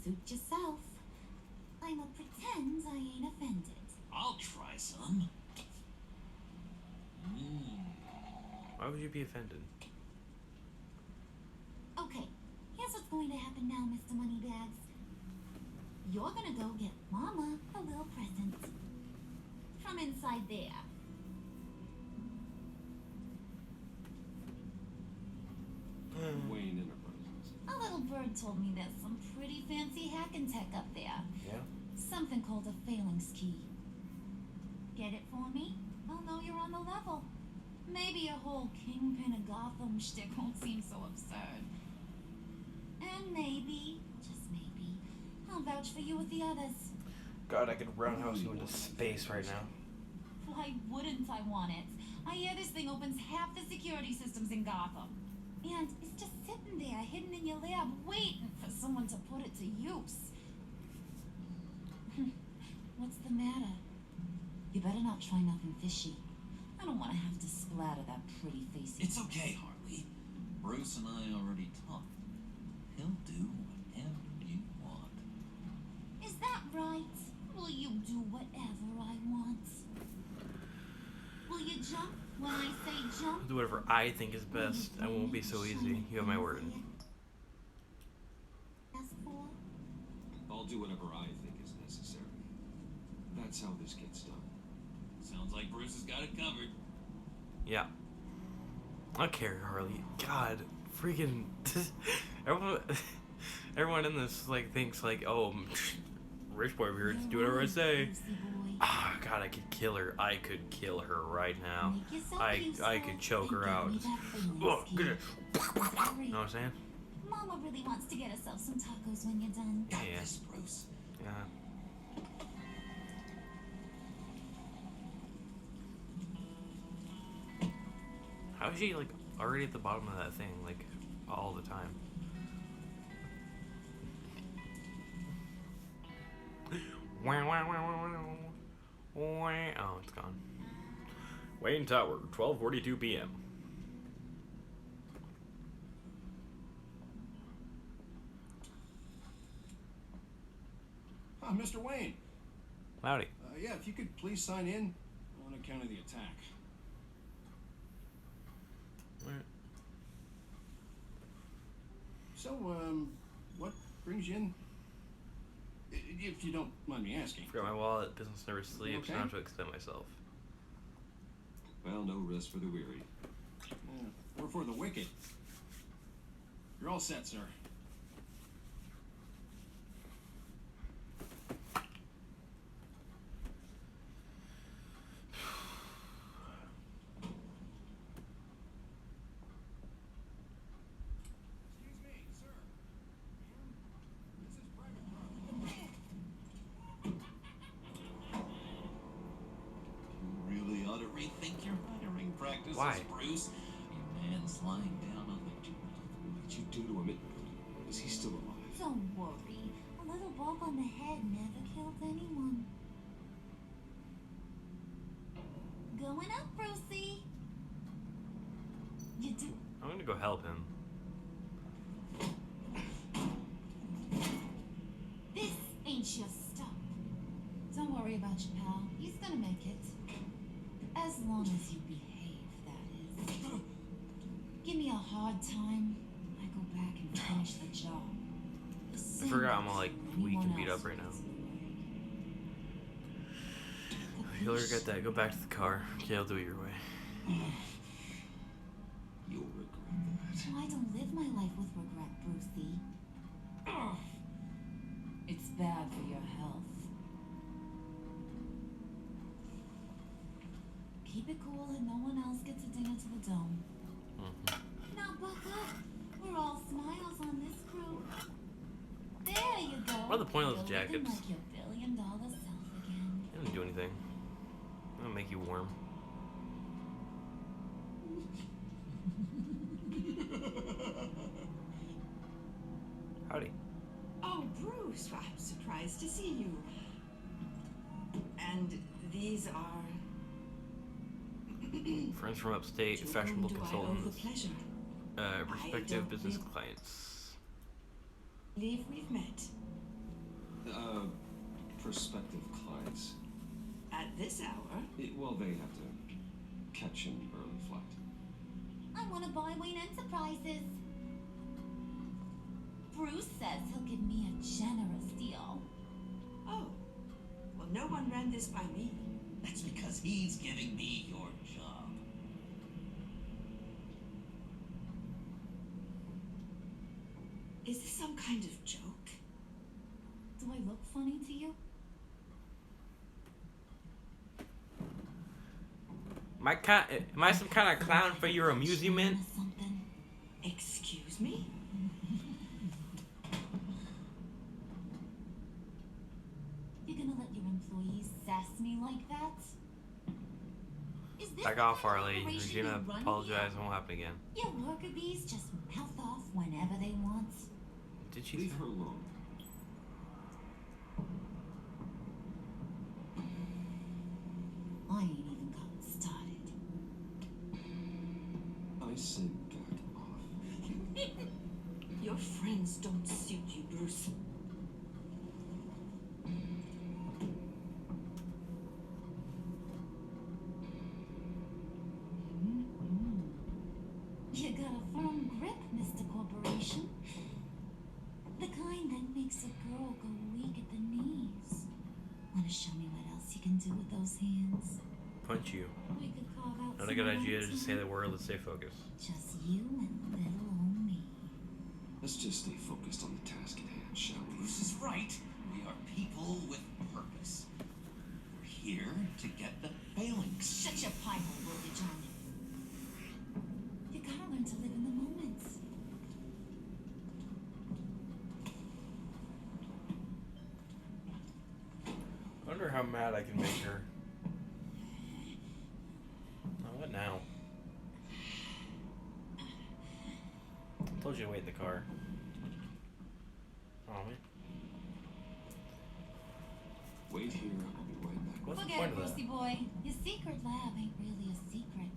Suit yourself. I'ma pretend I ain't offended.
I'll try some.
Why would you be offended?
Okay, here's what's going to happen now, Mr. Moneybags. You're gonna go get Mama a little present. From inside there.
Wayne Enterprises.
A little bird told me there's some pretty fancy hacking tech up there.
Yeah?
Something called a phalanx key. Get it for me? I'll know you're on the level. Maybe your whole Kingpin of Gotham shtick won't seem so absurd. And maybe, just maybe, I'll vouch for you with the others.
God, I could roundhouse you into space right now.
Why wouldn't I want it? I hear this thing opens half the security systems in Gotham. And it's just sitting there, hidden in your lab, waiting for someone to put it to use. What's the matter? You better not try nothing fishy. I don't want to have to splatter that pretty face.
It's okay, Harley. Bruce and I already talked. He'll do whatever you want.
Is that right? Will you do whatever I want? Will you jump when I say jump?
I'll do whatever I think is best. It won't be so easy. You have my word.
Ask for?
I'll do whatever I think is necessary. That's how this gets done.
Sounds like Bruce has got it covered.
Yeah. Okay, Harley. God, freaking... everyone in this, like, thinks, like, oh, rich boy over here, just do whatever I say. Ah, God, I could kill her. I could kill her right now. I could choke her out. Oh, get it. You know what I'm saying?
Mama really wants to get herself some tacos when you're done.
Got
Yeah.
this, Bruce.
Yeah. How is she, like, already at the bottom of that thing, like, all the time? Oh, it's gone. Wayne Tower, 12:42 p.m.
Mr. Wayne.
Howdy.
Yeah, if you could please sign in on account of the attack.
So, what brings you in? If you don't mind me asking.
Forgot my wallet, business never sleeps,
Okay.
I have to extend myself.
Well, no rest for the weary. Or for the wicked. You're all set, sir. Excuse me, sir. This is private property.
You really ought to rethink your hiring practices,
Why?
Bruce. Your man's lying down on the job.
What did you do to him? Is he still alive?
Don't worry. A little bump on the head never killed anyone. Going up, Brucey. You do.
I'm gonna go help him.
This ain't your stop. Don't worry about your pal. He's gonna make it. As long as you behave, that is. Give me a hard time, I go back and finish the job.
I forgot I'm all like weak and beat up right now. You'll regret that. Go back to the car. Okay, I'll do it your way.
You'll regret that.
Oh, I don't live my life with regret, Brucey. It's bad for your health. Keep it cool and no one else gets a dinger to the dome. Now buck up. We're all smiles on this crew. There you go.
What are the point of those
You're looking
jackets?
like your billion-dollar self again.
I didn't do anything. I'm gonna make you warm. Howdy.
Oh, Bruce, I'm surprised to see you. And these are...
Friends from upstate,
To
fashionable
whom do I owe the
consultants,
pleasure?
prospective
don't
business
live-
clients.
Believe we've met.
Prospective clients.
At this hour,
Well, they have to catch an early flight.
I want to buy Wayne Enterprises. Bruce says he'll give me a generous deal.
oh, well, no one ran this by me.
That's because he's giving me your job.
Is this some kind of joke?
Do I look funny to you?
Am I some kind of clown for your amusement?
Something.
Excuse me?
You're gonna let your employees sass me like that? Is this
Back
the
off,
kind of
Harley.
operation
Regina,
you run
apologize.
here?
Won't happen again.
Your worker bees just mouth off whenever they want.
Did she?
Leave her alone.
I ain't even gotten started.
I said back off.
Your friends don't suit you, Bruce.
You got a firm grip, Mr. Corporation. The kind that makes a girl go weak at the knees. Wanna show me what else you can do with those hands?
Punch you.
We could carve out
Not a good
some
idea to
lines
just say the word. Let's stay focused.
Just you and little old me.
Let's just stay focused on the task at hand, shall we?
Bruce is right. We are people with purpose. We're here to get the phalanx.
Shut your pie hole, will you, John? You gotta learn to live in the moment.
I wonder how mad I can make her. Oh, what now? I told you to wait in the car. Oh, man.
Wait here, I'll be right back.
What's the
Forget
point
it,
of that?
Brucey boy. Your secret lab ain't really a secret.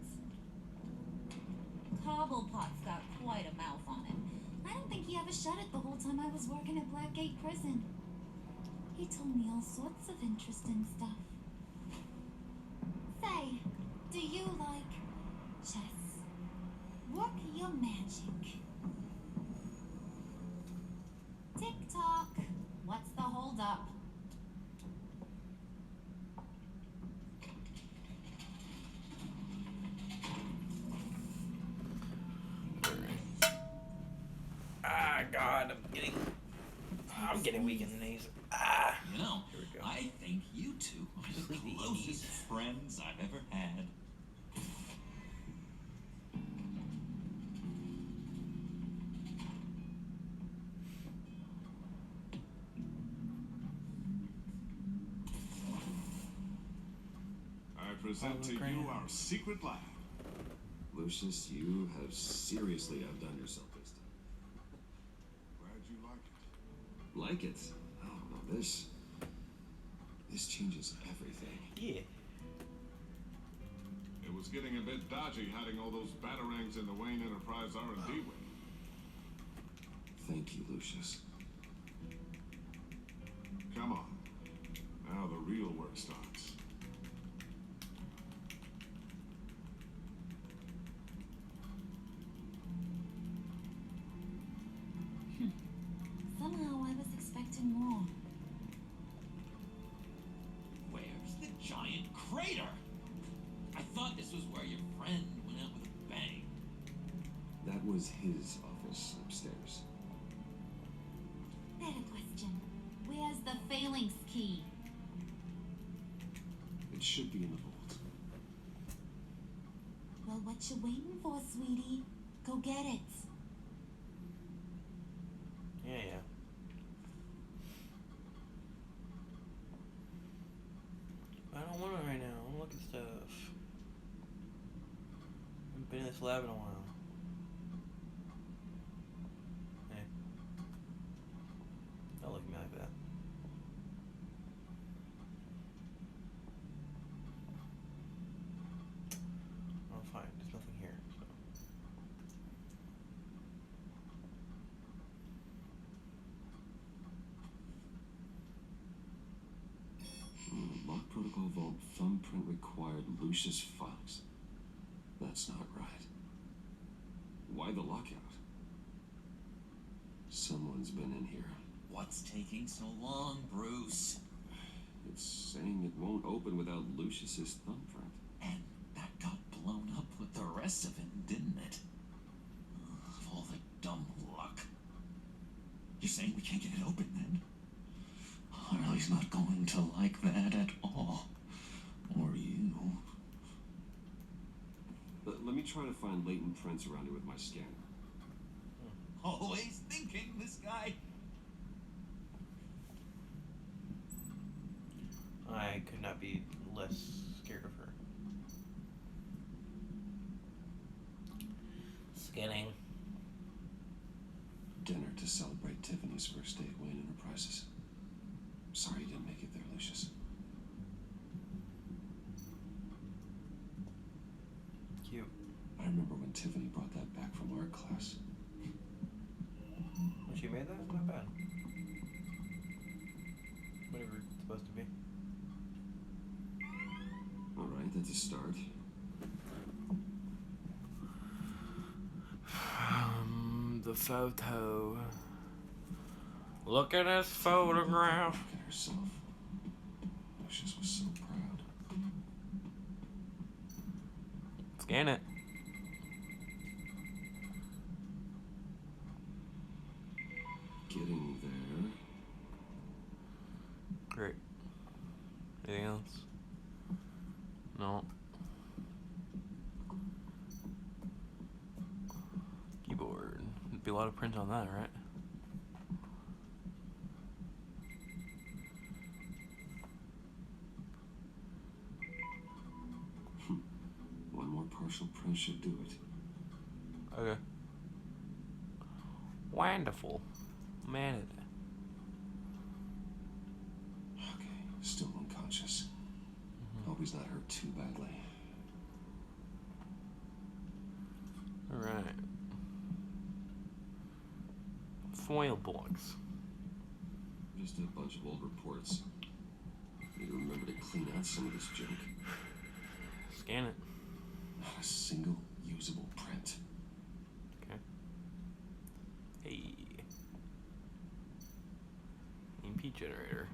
Cobblepot's got quite a mouth on him. I don't think he ever shut it the whole time I was working at Blackgate Prison. He told me all sorts of interesting stuff. Say, do you like chess? Work your magic.
God, I'm getting weak in the knees. Ah.
You know,
Here we go.
I think you two are the
Sleepy
closest
knees.
friends I've ever had.
I present to you our secret lab.
Lucius, you have seriously outdone yourself this time.
Glad you like it.
Like it? Oh, no, this changes everything.
Yeah.
It was getting a bit dodgy hiding all those batarangs in the Wayne Enterprise R&D wing.
Thank you, Lucius.
Come on. Now the real work starts.
Somehow I was expecting more.
Where's the giant crater? I thought this was where your friend went out with a bang.
That was his office upstairs.
Better question. Where's the phalanx key?
It should be in the vault.
Well, what you waiting for, sweetie? Go get it.
Yeah. I don't want it right now. I want to look at stuff. I haven't been in this lab in a while. Hey. Don't look at me like that. Oh, fine. There's nothing here. So.
Lock protocol vault thumbprint required Lucius Fox. That's not right. Why the lockout? Someone's been in here.
What's taking so long, Bruce?
It's saying it won't open without Lucius's thumbprint.
And that got blown up with the rest of it, didn't it? Ugh, all the dumb luck. You're saying we can't get it open then? Harley's not going to like that at all. Or you.
Let me try to find latent prints around it with my scanner.
Always thinking, this guy.
I could not be less scared of her. Scanning.
Dinner to celebrate Tiffany's first day at Wayne Enterprises. Sorry you didn't make it there, Lucius.
Cute.
I remember when Tiffany brought that back from art class.
When she made that, it's not bad. Whatever it's supposed to be.
Alright, that's a start.
The photo. Look at this photograph.
Look at herself. Lucius was so proud.
Scan it.
Getting there.
Great. Anything else? No. Keyboard. There'd be a lot of print on that, right?
One more partial print should do it.
Okay. Wonderful. Man.
Okay, still unconscious. Hope he's not hurt too badly.
Alright. Foil box.
Just a bunch of old reports. Need to remember to clean out some of this junk.
Scan it.
Not a single usable print.
Okay. Hey. EMP generator.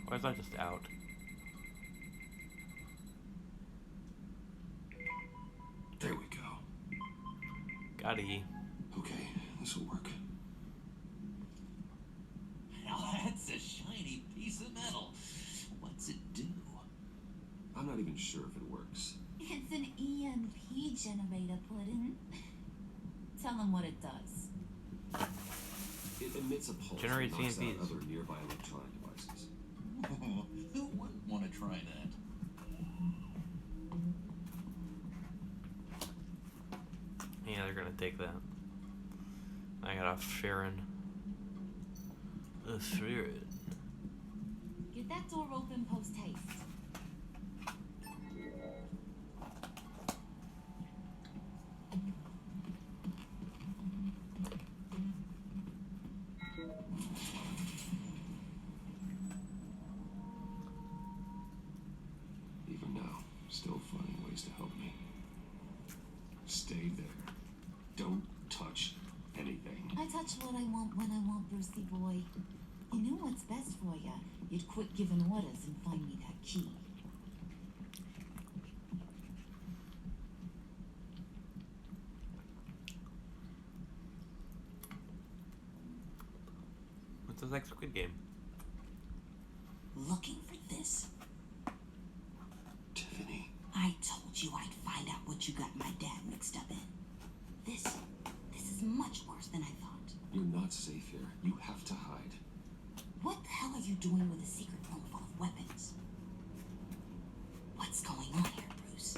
Why is that just out?
There we go.
Got it.
Okay, this this'll work.
Now that's a shiny piece of metal. What's it do?
I'm not even sure if it works.
It's an EMP generator, Puddin'. Tell him what it does.
It emits a pulse
Generates
and knocks out
EMPs.
other nearby electronic devices.
Who wouldn't want to try that?
Yeah, they're gonna take that. I got a Sharon. A Sharon.
Get that door open post haste.
Even now, still finding ways to help me. Stay there. Don't touch anything.
I touch what I want when I want, Brucey boy. You know what's best for ya. You'd quit giving orders and find me that key.
What's the next Squid Game?
Looking for this?
Tiffany.
I told you I'd find out what you got my dad mixed up in. This is much worse than I thought.
You're not safe here. You have to hide.
What the hell are you doing with a secret room full of weapons? What's going on here, Bruce?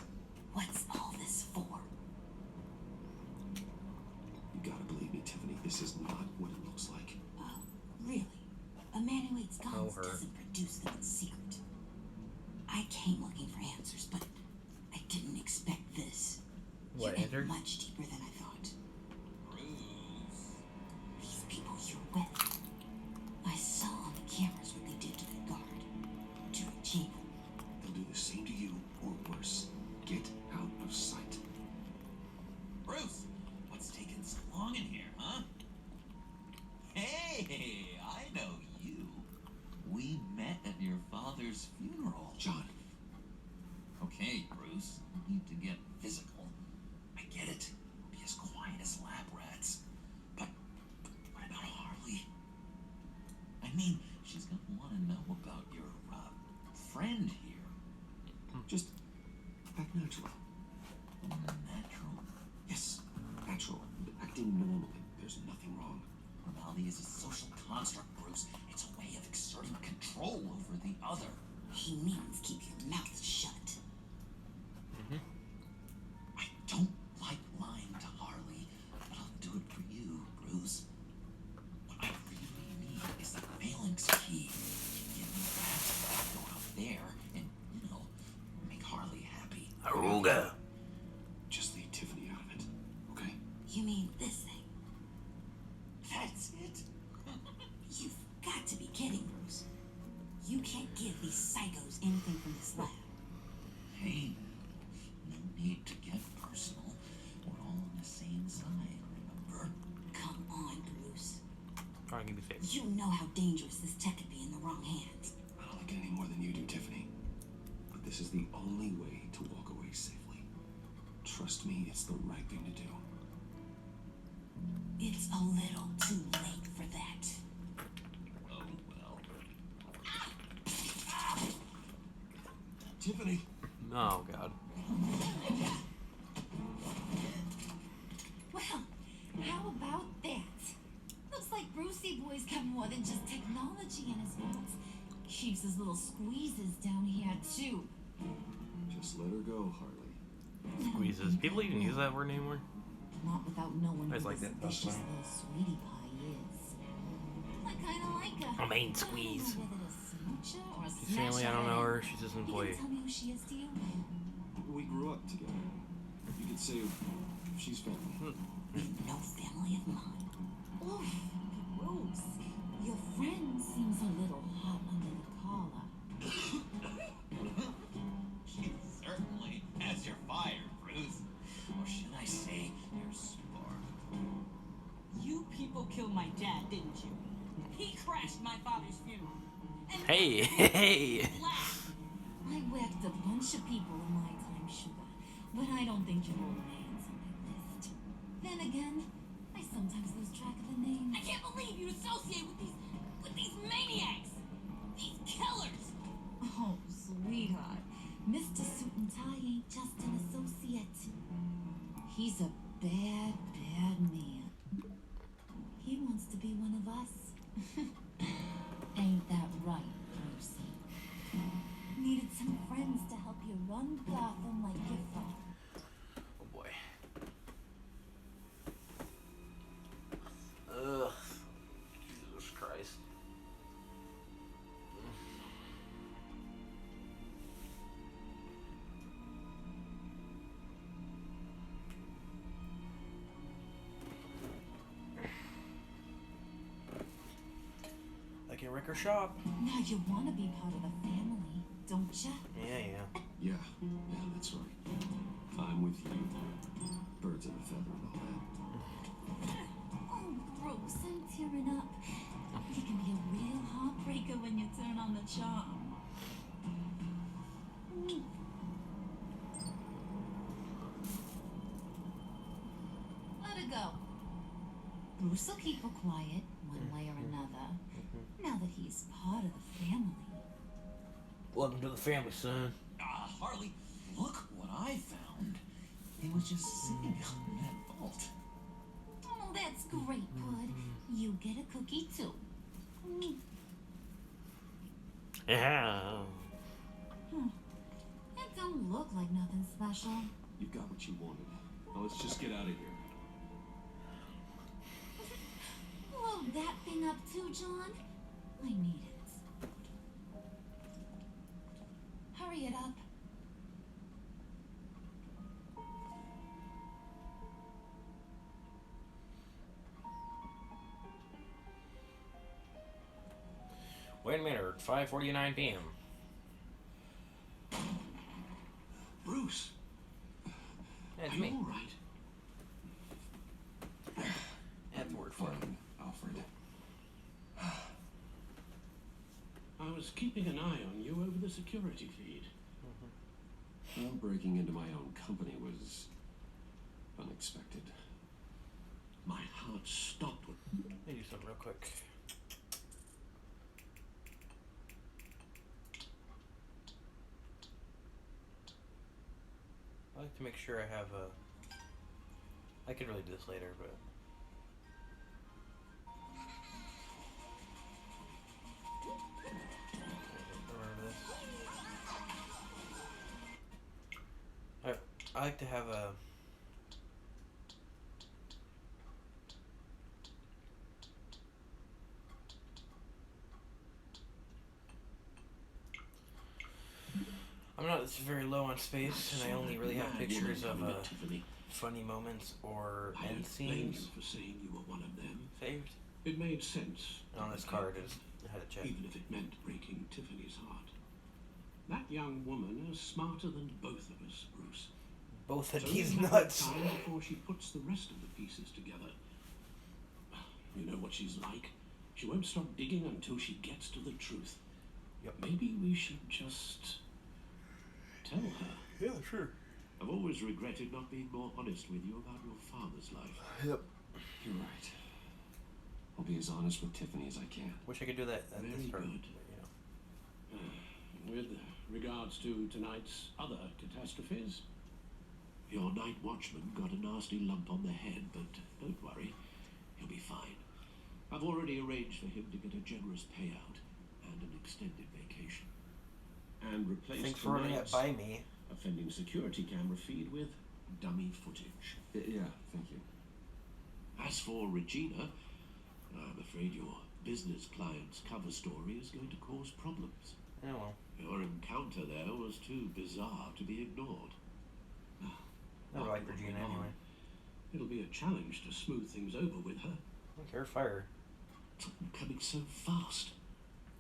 What's all this for?
You gotta believe me, Tiffany. This is not what it looks like.
Oh, really? A man who eats guns
Oh, her.
doesn't produce them in secret. I came looking for answers, but I didn't expect this.
What,
You
answer?
went much deeper than I thought.
Bruce.
These people you're with. I saw on the cameras what they did to the guard. To Regina.
They'll do the same to you, or worse. Get out of sight.
Bruce, what's taking so long in here, huh? Hey, I know you. We met at your father's funeral.
John.
Okay, Bruce, you need to get physical. I get it. Be as quiet as lab rats. But what about Harley? I mean, she's gonna want to know about your friend here.
Just act natural.
Natural.
Yes, natural. Acting normally. There's nothing wrong.
Normality is a social construct, Bruce. It's a way of exerting control over the other.
He means keep your mouth shut.
I don't like lying to Harley, but I'll do it for you, Bruce. What I really need is the phalanx key. Give me that, go out there, and, make Harley happy.
Aruga.
Just leave Tiffany out of it, okay?
You mean this thing?
That's it?
You've got to be kidding, Bruce. You can't give these psychos anything from this lab.
Hey, no need to get personal. We're all on the same side, remember?
Come on, Bruce.
Alright, give me a sec.
You know how dangerous this tech could be in the wrong hands.
I don't like it any more than you do, Tiffany. But this is the only way to walk away safely. Trust me, it's the right thing to do.
It's a little too late for that.
Oh, well.
Tiffany!
Oh god.
Well, how about that? Looks like Brucey Boy's got more than just technology in his vault. Keeps his little squeezes down here, too.
Just let her go, Harley.
Squeezes. People even use that word anymore?
Not without knowing
I
who
like
this
that.
vicious little sweetie pie is. I kinda like her.
A main
but I don't know
squeeze.
whether to smooch her or
His
smash
family, I don't
her
know
in.
her. She's just an
You
employee.
gonna tell me who she is to you?
We grew up together. You could say she's family.
No family of mine.
Oof, gross. Your friend seems a little hot under the collar.
She certainly has your fire, Bruce. Or should I say, your spark.
You people killed my dad, didn't you? He crashed my father's funeral. And
Hey, hey!
laughed.
I whacked a bunch of people in my time, sugar, but I don't think your old man's on my list. Then again, I sometimes lose track
believe you'd associate with these maniacs! These killers!
Oh, sweetheart. Mr. Suit and Tie ain't just an associate. He's a bad, bad man. He wants to be one of us. Ain't that right, Brucey? Needed some friends to help you run Gotham like your father.
Oh boy. Ugh. Jesus Christ. I can wreck her shop.
Now you want to be part of the family, don't ya?
Yeah.
Yeah, that's right. I'm with you. Birds of a feather and all that.
Oh, Bruce, I'm tearing up. You can be a real heartbreaker when you turn on the charm. Let it go. Bruce will keep her quiet, one way or another, now that he's part of the family.
Welcome to the family, son.
Harley, look what I found. It was just sitting in that vault.
Oh, that's great, Bud. You get a cookie, too.
Yeah.
It don't look like nothing special.
You've got what you wanted. Now let's just get out of here.
Load that thing up, too, John. I need it. Hurry it up.
Wait a minute, 5:49 p.m.
Bruce,
That's
are you
me.
all right?
That's the word for it.
Fine, Alfred.
I was keeping an eye on you over the security feed.
Well, breaking into my own company was unexpected.
My heart stopped with...
Let me do something real quick. I like to make sure I have a... I could really do this later, but... Remember this. I like to have a... I'm not very low on space, and I only really have pictures of funny moments or
I
end
don't blame you
scenes
for saying you were one of them.
saved.
It made sense.
And on this card is I had a check.
Even if it meant breaking Tiffany's heart. That young woman is smarter than both of us, Bruce.
Both of
So
these
we have
nuts.
time before she puts the rest of the pieces together. You know what she's like. She won't stop digging until she gets to the truth.
Yep.
Maybe we should just tell her.
Yeah, sure.
I've always regretted not being more honest with you about your father's life.
Yep.
You're right. I'll be as honest with Tiffany as I can.
Wish I could do that at
Very
this card.
good.
You know.
With regards to tonight's other catastrophes, your night watchman got a nasty lump on the head, but don't worry, he'll be fine. I've already arranged for him to get a generous payout and an extended vacation. And replaced
Thanks for running that
tonight's
by me.
offending security camera feed with dummy footage.
Yeah, thank you.
As for Regina, I'm afraid your business client's cover story is going to cause problems.
Oh well.
Your encounter there was too bizarre to be ignored.
I don't like Regina anyway.
It'll be a challenge to smooth things over with her.
I don't care, fire her.
It's all coming so fast.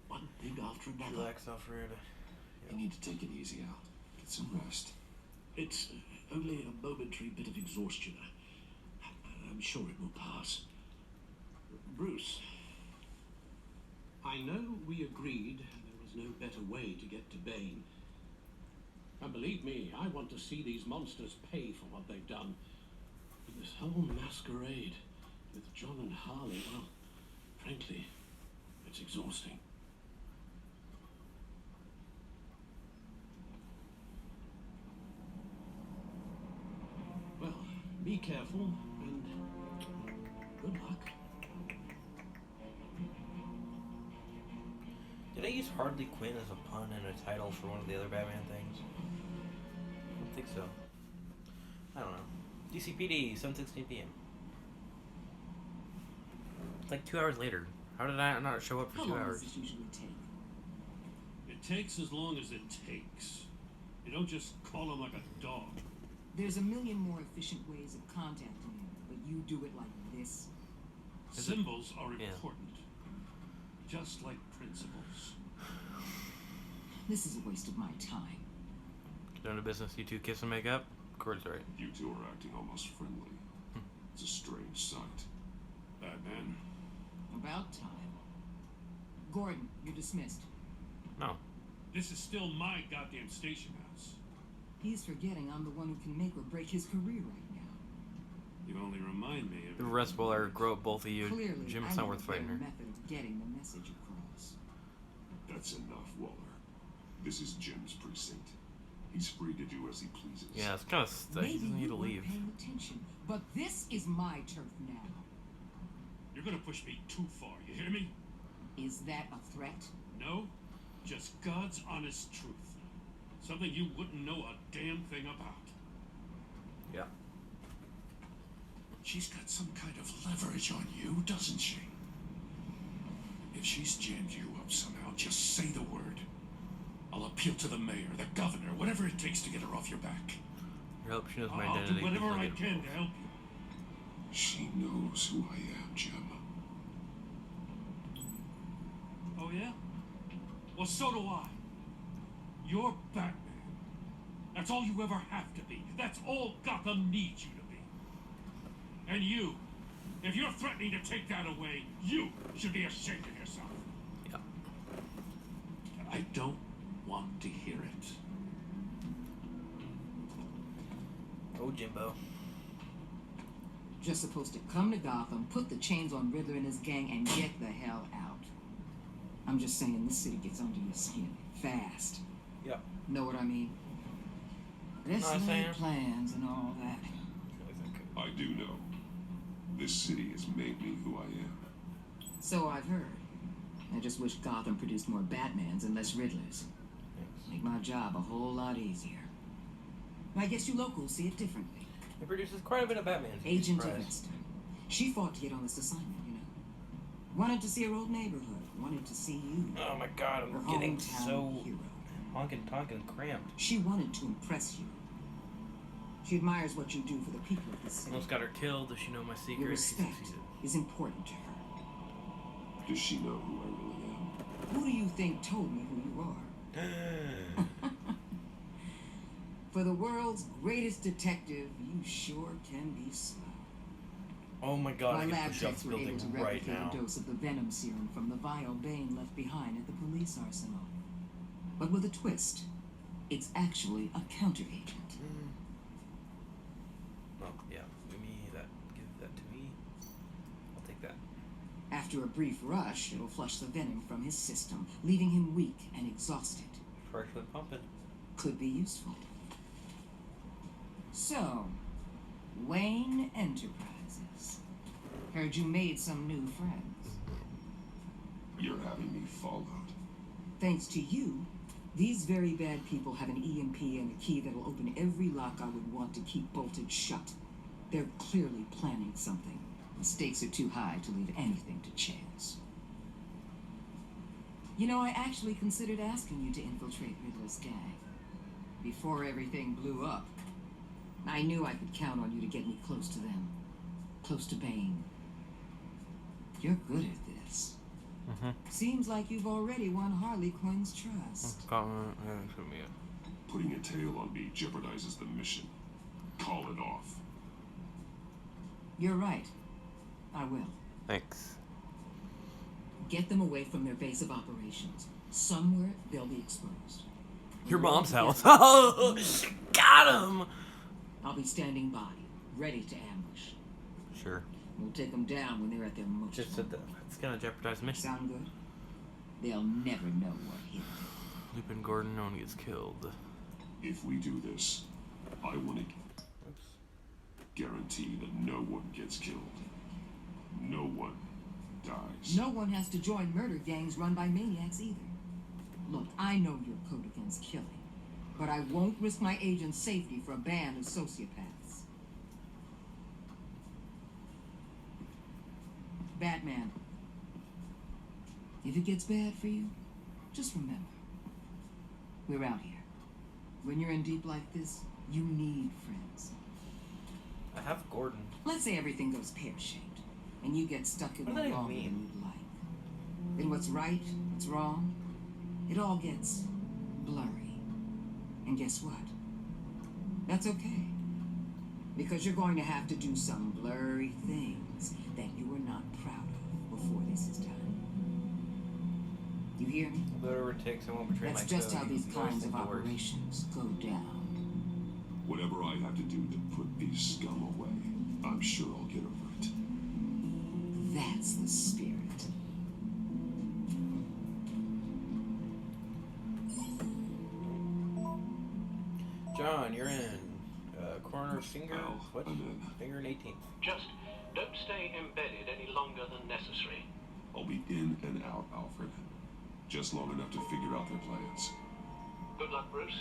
One thing after another.
Relax, Alfred.
You need to take it easy, Al. Get some rest.
It's only a momentary bit of exhaustion. I'm sure it will pass. Bruce, I know we agreed there was no better way to get to Bane. And believe me, I want to see these monsters pay for what they've done. But this whole masquerade with John and Harley, well, Frankly, it's exhausting. Well, be careful and good luck.
Did I use Hardly Quinn as a pun and a title for one of the other Batman things? I don't think so. I don't know. DCPD, 7:16 p.m. It's like 2 hours later. How did I not show up for
How
2
long
hours?
does this usually take?
It takes as long as it takes. You don't just call him like a dog.
There's a million more efficient ways of contacting him, but you do it like this.
Symbols are
Yeah.
important. Just like principles.
This is a waste of my time.
Down to business, you two kiss and make up? Gordon's right.
You two are acting almost friendly. It's a strange sight.
Batman.
About time. Gordon, you're dismissed.
No.
This is still my goddamn station house.
He's forgetting I'm the one who can make or break his career right now.
You only remind me of
The rest will grow up both of you.
Clearly,
Jim,
I
it's not
need
worth
a better
fighting her.
method of getting the message across.
That's enough, Waller. This is Jim's precinct. He's free to do as he pleases.
Yeah, it's kind of stuck. He
Maybe
doesn't need
you
to
weren't
leave.
paying attention, but this is my turf now.
You're gonna push me too far, you hear me?
Is that a threat?
No, just God's honest truth. Something you wouldn't know a damn thing about.
Yeah.
She's got some kind of leverage on you, doesn't she? If she's jammed you up somehow, just say the word. I'll appeal to the mayor, the governor, whatever it takes to get her off your back.
I hope she knows my
I'll
identity.
do whatever
before
I
get
can to
involved.
help you.
She knows who I am, Jim.
Oh yeah? Well, so do I. You're Batman. That's all you ever have to be. That's all Gotham needs you to be. And you, if you're threatening to take that away, you should be ashamed of yourself.
Yeah.
I don't want to hear it.
Oh, Jimbo.
Just supposed to come to Gotham, put the chains on Riddler and his gang, and get the hell out. I'm just saying, this city gets under your skin fast.
Yeah.
Know what I mean? Let's
I'm
make
saying.
plans and all that.
I do know. This city has made me who I am.
So I've heard. I just wish Gotham produced more Batmans and less Riddlers. Make my job a whole lot easier. I guess you locals see it differently.
It produces quite a bit of Batman.
Agent Avesta. She fought to get on this assignment, you know. Wanted to see her old neighborhood. Wanted to see you.
Oh my god,
Her
I'm getting
hometown
so
hero.
honkin' tonkin' cramped.
She wanted to impress you. She admires what you do for the people of the city.
Almost got her killed. Does she know my
Your
secret? She
respect
succeeded.
is important to her.
Does she know who I really am?
Who do you think told me who you are? For the world's greatest detective, you sure can be slow.
Oh my god,
My
I
lab
can push up
techs were able
building
to
right
replicate
now.
a dose of the venom serum from the vial Bane left behind at the police arsenal. But with a twist, it's actually a counter agent.
Oh, yeah. Give me that. Give that to me. I'll take that.
After a brief rush, it'll flush the venom from his system, leaving him weak and exhausted.
Freshly pumping.
Could be useful. So, Wayne Enterprises. Heard you made some new friends.
You're having me followed.
Thanks to you, these very bad people have an EMP and a key that'll open every lock I would want to keep bolted shut. They're clearly planning something. The stakes are too high to leave anything to chance. You know, I actually considered asking you to infiltrate Riddler's gang. Before everything blew up, I knew I could count on you to get me close to them. Close to Bane. You're good at this. Seems like you've already won Harley Quinn's trust.
It's gonna be it.
Putting a tail on me jeopardizes the mission. Call it off.
You're right. I will.
Thanks.
Get them away from their base of operations. Somewhere they'll be exposed.
Your mom's house. Oh, got him!
I'll be standing by, ready to ambush.
Sure.
We'll take them down when they're at their most.
Just said that. It's gonna jeopardize the mission.
Sound good? They'll never know what hit them.
Lupin Gordon, no one gets killed.
If we do this, I want to guarantee that no one gets killed. No one dies.
No one has to join murder gangs run by maniacs either. Look, I know your code against killing, but I won't risk my agent's safety for a band of sociopaths. Batman, if it gets bad for you, just remember, we're out here. When you're in deep like this, you need friends.
I have Gordon.
Let's say everything goes pear-shaped, and you get stuck in
What
one
does that
longer
even
than
mean?
you'd like. Then what's right, what's wrong, it all gets blurry. And guess what? That's okay. Because you're going to have to do some blurry things that you were not proud of before this is done. You hear me?
Whatever it takes, I won't betray my
That's just
code.
how these
You always
kinds of
think the worst.
operations go down.
Whatever I have to do to put these scum away, I'm sure I'll get over it.
That's the spirit.
John, you're in. Corner finger.
Well,
What?
I'm in.
Finger and 18th.
Just don't stay embedded any longer than necessary.
I'll be in and out, Alfred. Just long enough to figure out their plans.
Good luck, Bruce.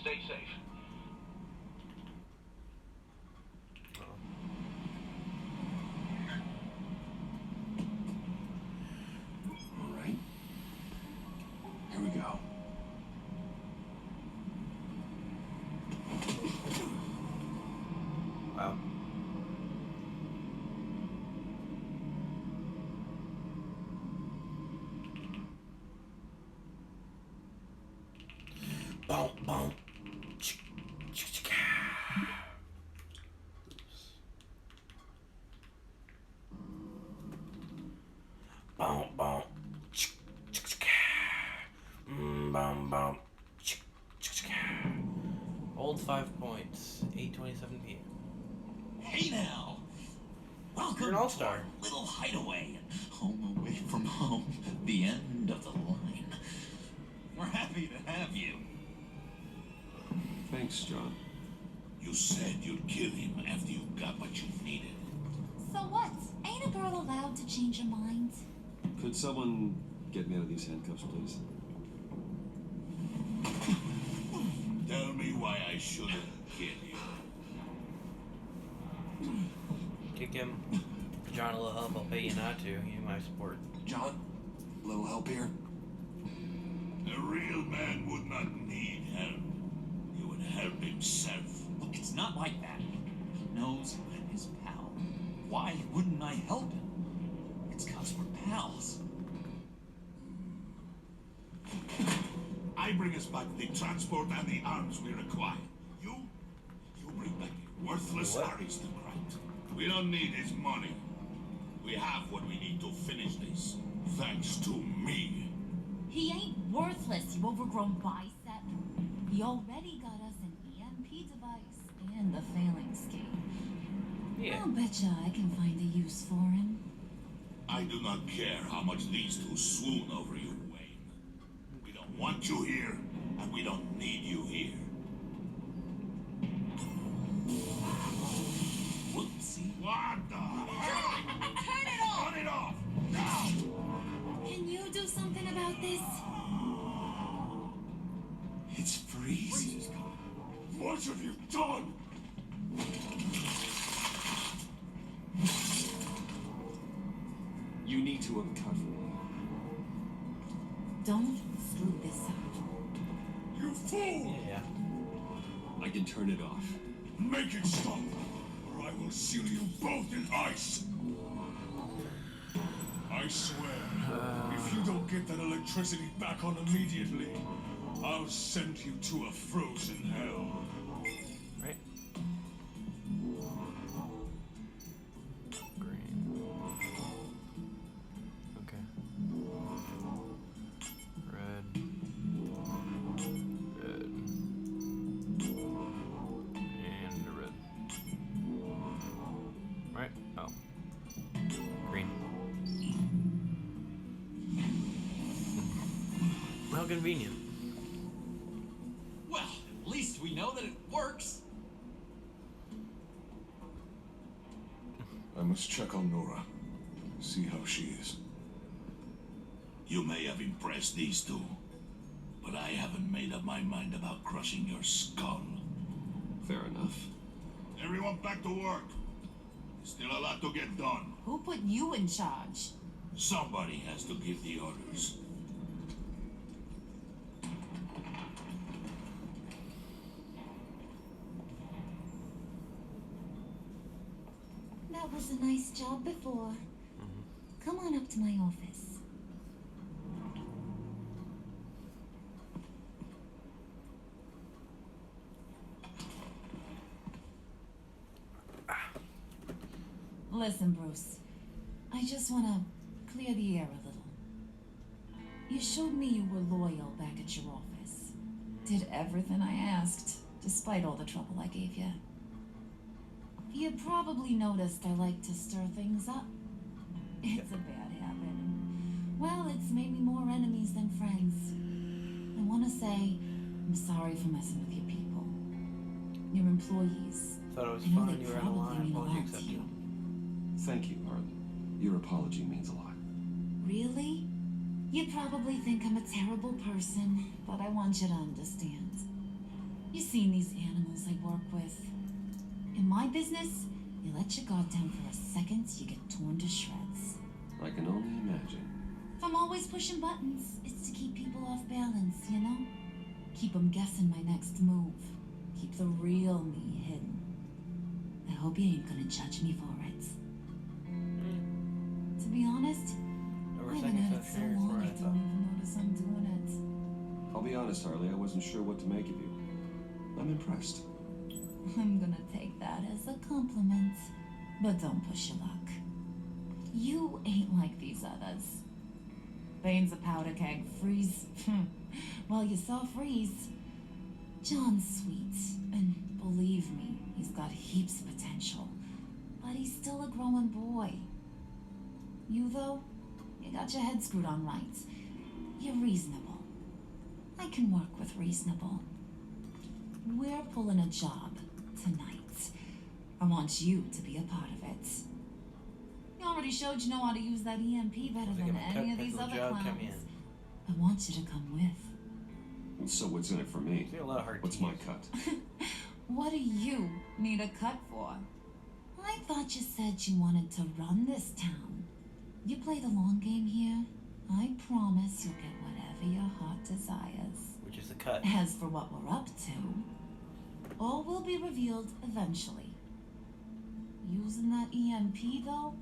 Stay safe.
All right. Here we go.
Wow. Boom, boom. Boom, boom. Boom, boom. Old 5 points. 8:27 p.m.
Hey now! Welcome
You're an all-star.
to our little hideaway. Home away from home. The end of the line. We're happy to have you.
Thanks, John.
You said you'd kill him after you got what you needed.
So what? Ain't a girl allowed to change her mind?
Could someone get me out of these handcuffs, please?
Tell me why I shouldn't kill you.
Kick him. John, a little help. I'll pay you not to. You need my support.
John, a little help here? A real man would not need help. He would help himself. Look, it's not like that. He knows I'm his pal. Why wouldn't I help him? It's 'cause we're pals. I bring us back the transport and the arms we require. You bring back a worthless
What?
aristocrat. We don't need his money. We have what we need to finish this. Thanks to me.
He ain't worthless, you overgrown bicep. He already got us an EMP device and the failing scheme.
Yeah.
I'll betcha I can find a use for him.
I do not care how much these two swoon over you, Wayne. We don't want you here, and we don't need you here. Whoopsie. What the hell?
Turn it off!
Turn it off! Now!
Can you do something about this?
It's freeze.
What have you done?
You need to uncover me.
Don't screw this up.
You fool!
Yeah.
I can turn it off. Make it stop, or I will seal you both in ice. I swear, if you don't get that electricity back on immediately, I'll send you to a frozen hell.
Right. Green. Okay. Red. Red. And red. Right? Oh. How convenient.
Well, at least we know that it works.
I must check on Nora. See how she is.
You may have impressed these two, but I haven't made up my mind about crushing your skull.
Fair enough.
Everyone back to work. Still a lot to get done.
Who put you in charge?
Somebody has to give the orders.
That was a nice job before. Come on up to my office. Listen, Bruce. I just want to clear the air a little. You showed me you were loyal back at your office. Did everything I asked, despite all the trouble I gave you. You probably noticed I like to stir things up. It's a bad habit. Well, it's made me more enemies than friends. I want to say I'm sorry for messing with your people. Your employees.
Thought it was
I know
fun.
they
You were on the
probably
line.
mean a
Apology
lot to
accepted.
you.
Thank you, Harley. Your apology means a lot.
Really? You probably think I'm a terrible person, but I want you to understand. You've seen these animals I work with. In my business, you let your guard down for a second, you get torn to shreds.
I can only imagine.
If I'm always pushing buttons, it's to keep people off balance, you know? Keep them guessing my next move. Keep the real me hidden. I hope you ain't gonna judge me for it. To be honest, I haven't had it so long I don't even notice I'm doing it.
I'll be honest, Harley, I wasn't sure what to make of you. I'm impressed.
I'm gonna take that as a compliment. But don't push your luck. You ain't like these others. Bane's a powder keg. Freeze. Well, you saw Freeze. John's sweet. And believe me, he's got heaps of potential. But he's still a growing boy. You, though, you got your head screwed on right. You're reasonable. I can work with reasonable. We're pulling a job tonight. I want you to be a part of it. You already showed you know how to use that EMP better than any of these other clowns. I want you to come with.
So what's in it for me?
A lot of hard
What's my cut?
What do you need a cut for? I thought you said you wanted to run this town. You play the long game here, I promise you'll get whatever your heart desires.
Which is the cut.
As for what we're up to, all will be revealed eventually. Using that EMP, though,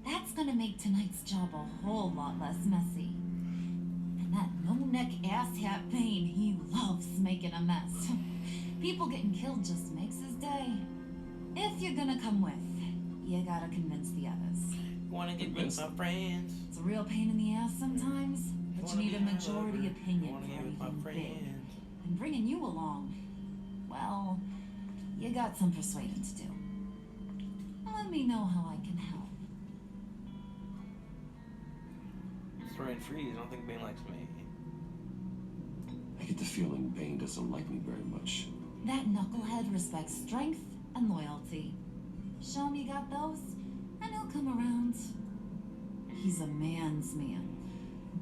that's gonna make tonight's job a whole lot less messy. And that no-neck asshat Bane, he loves making a mess. People getting killed just makes his day. If you're gonna come with, you gotta convince the others.
Wanna get with my friends.
It's a real pain in the ass sometimes, but you need a majority opinion
Wanna
for
get with my
anything big.
friends.
And bringing you along, well, you got some persuading to do. Let me know how I can help.
Destroying Freeze. I don't think Bane likes me.
I get the feeling Bane doesn't like me very much.
That knucklehead respects strength and loyalty. Show him you got those, and he'll come around. He's a man's man.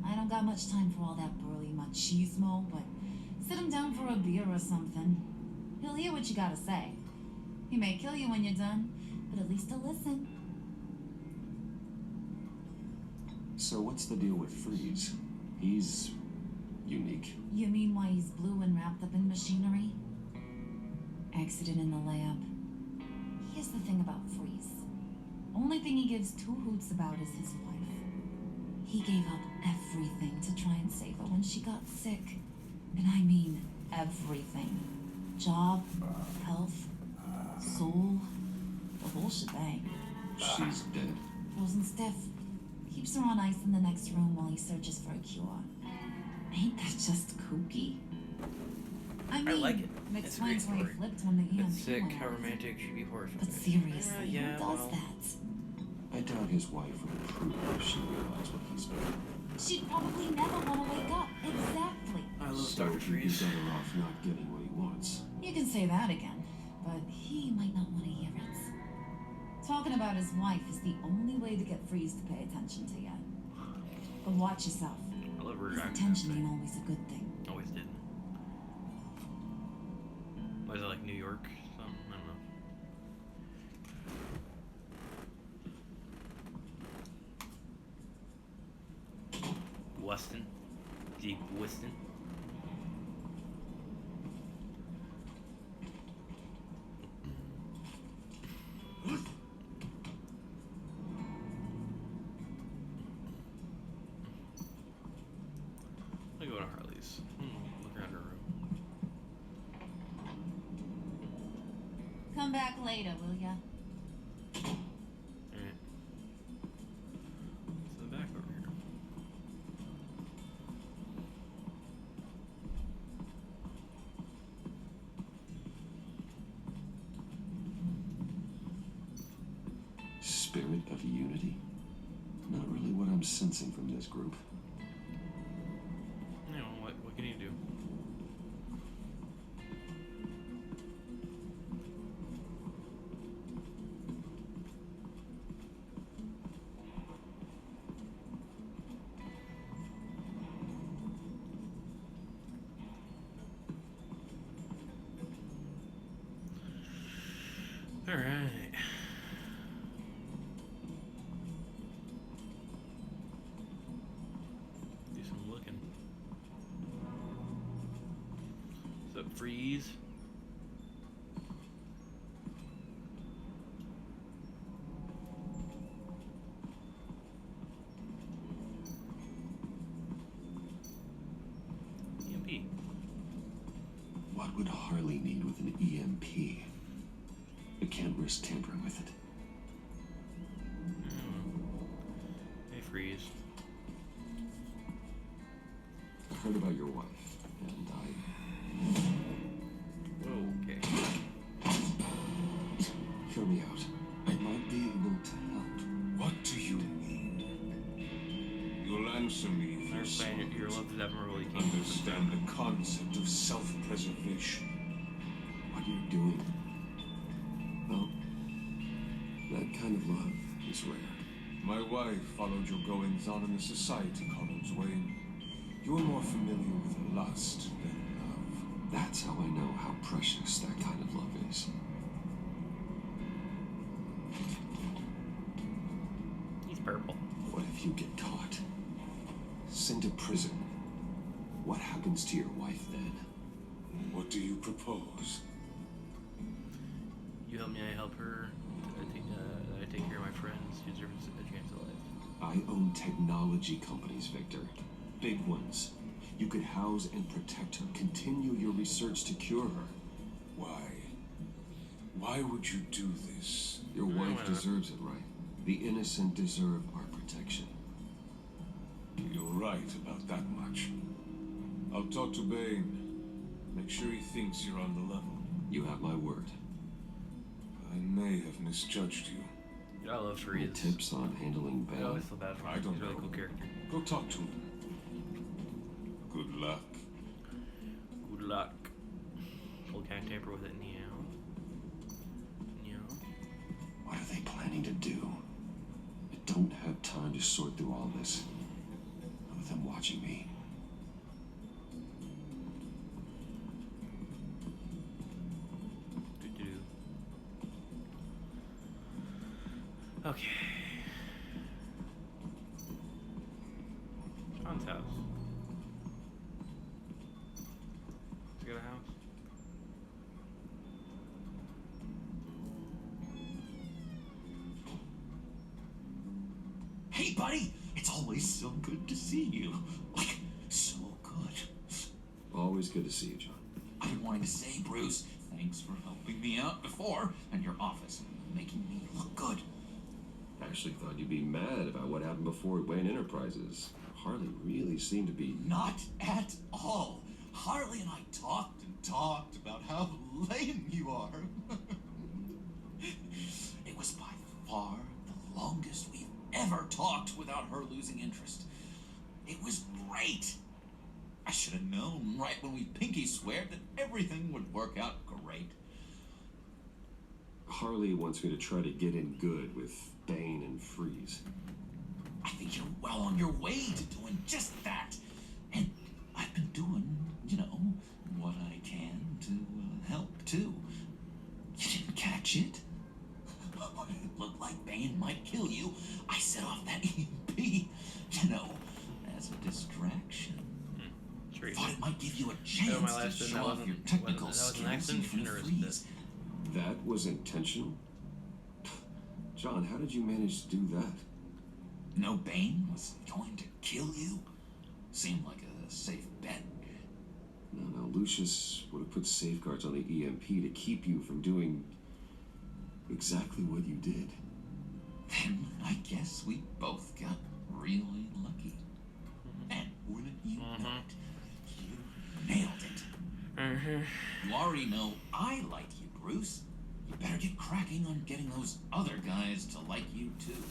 I don't got much time for all that burly machismo, but sit him down for a beer or something. He'll hear what you gotta say. He may kill you when you're done, but at least he'll listen.
So what's the deal with Freeze? He's unique.
You mean why he's blue and wrapped up in machinery? Accident in the lab. Here's the thing about Freeze. Only thing he gives two hoots about is his wife. He gave up everything to try and save her when she got sick. And I mean everything. Job, health, soul, the whole shebang.
She's dead.
Frozen stiff. Keeps her on ice in the next room while he searches for a cure. Ain't that just kooky? I mean,
like it.
Mixed
It's a great
minds where he
story.
flipped when the EMP
It's sick,
went
how
off.
romantic, should be horrifying.
But seriously,
Yeah,
who does
well.
that?
I doubt his wife would approve if she realized what he's been.
She'd probably never want to wake up. Exactly.
I love
So
Dr.
he'd be
Freeze.
better off not getting what he wants.
You can say that again, but he might not want to hear it. Talking about his wife is the only way to get Freeze to pay attention to you. But watch yourself.
I love her
His
accent.
attention ain't always a good thing.
Always did. What is it, like New York? Something? I don't know. Weston? Deep Weston? I go to Harley's. Look around her room.
Come back later, will ya?
Alright. What's in the back over here?
Spirit of unity? Not really what I'm sensing from this group.
You know, what can you do? Alright. Do some looking. What's up, Freeze? EMP.
What would Harley need with an EMP? I can't risk tampering with it.
Hey, Freeze.
I heard about your wife, and
Okay.
hear me out. I might be able to help.
What do you mean? You'll answer me if
I
you
understand your love is admirable. You can't
understand the concept of self-preservation.
What you're doing. Well, that kind of love is rare.
My wife followed your goings-on in the society columns, Wayne. You're more familiar with lust than love.
That's how I know how precious that kind of love is.
He's purple.
What if you get caught? Sent to prison? What happens to your wife then?
What do you propose?
You help me, I help her. I take care of my friends. She deserves a chance at life.
I own technology companies, Victor. Big ones. You could house and protect her. Continue your research to cure her.
Why? Why would you do this?
Your wife deserves it, right? The innocent deserve our protection.
You're right about that much. I'll talk to Bane. Make sure he thinks you're on the level.
You have my word.
I may have misjudged you.
I love
Any
Freeze.
tips on handling
I
Bane?
always feel bad for him.
I don't
He's a really
know.
cool character.
Go talk to him. Good luck.
Good luck. Well, can I tamper with it? Meow. Meow.
What are they planning to do? I don't have time to sort through all this. With them watching me.
Doo-doo. Okay. John's house. He's got a house.
Hey, buddy! It's always so good to see you. Like, so good.
Always good to see you, John.
I've been wanting to say, Bruce, thanks for helping me out before, and your office, making me look good.
I actually thought you'd be mad about what happened before at Wayne Enterprises. Harley really seemed to be...
Not at all. Harley and I talked and talked about how lame you are. It was by far the longest we've ever talked without her losing interest. It was great. I should have known right when we pinky sweared that everything would work out great.
Harley wants me to try to get in good with Bane and Freeze.
I think you're well on your way to doing just that. And I've been doing, what I can to help, too. You didn't catch it? When it looked like Bane might kill you, I set off that EMP, as a distraction. Thought it might give you a chance to show off your technical skills even Freeze.
That was intentional? John, how did you manage to do that?
No, Bane was going to kill you? Seemed like a safe bet.
No, Lucius would have put safeguards on the EMP to keep you from doing exactly what you did.
Then I guess we both got really lucky. And wouldn't you know it? You nailed it. You already know I like you, Bruce. You better get cracking on getting those other guys to like you too.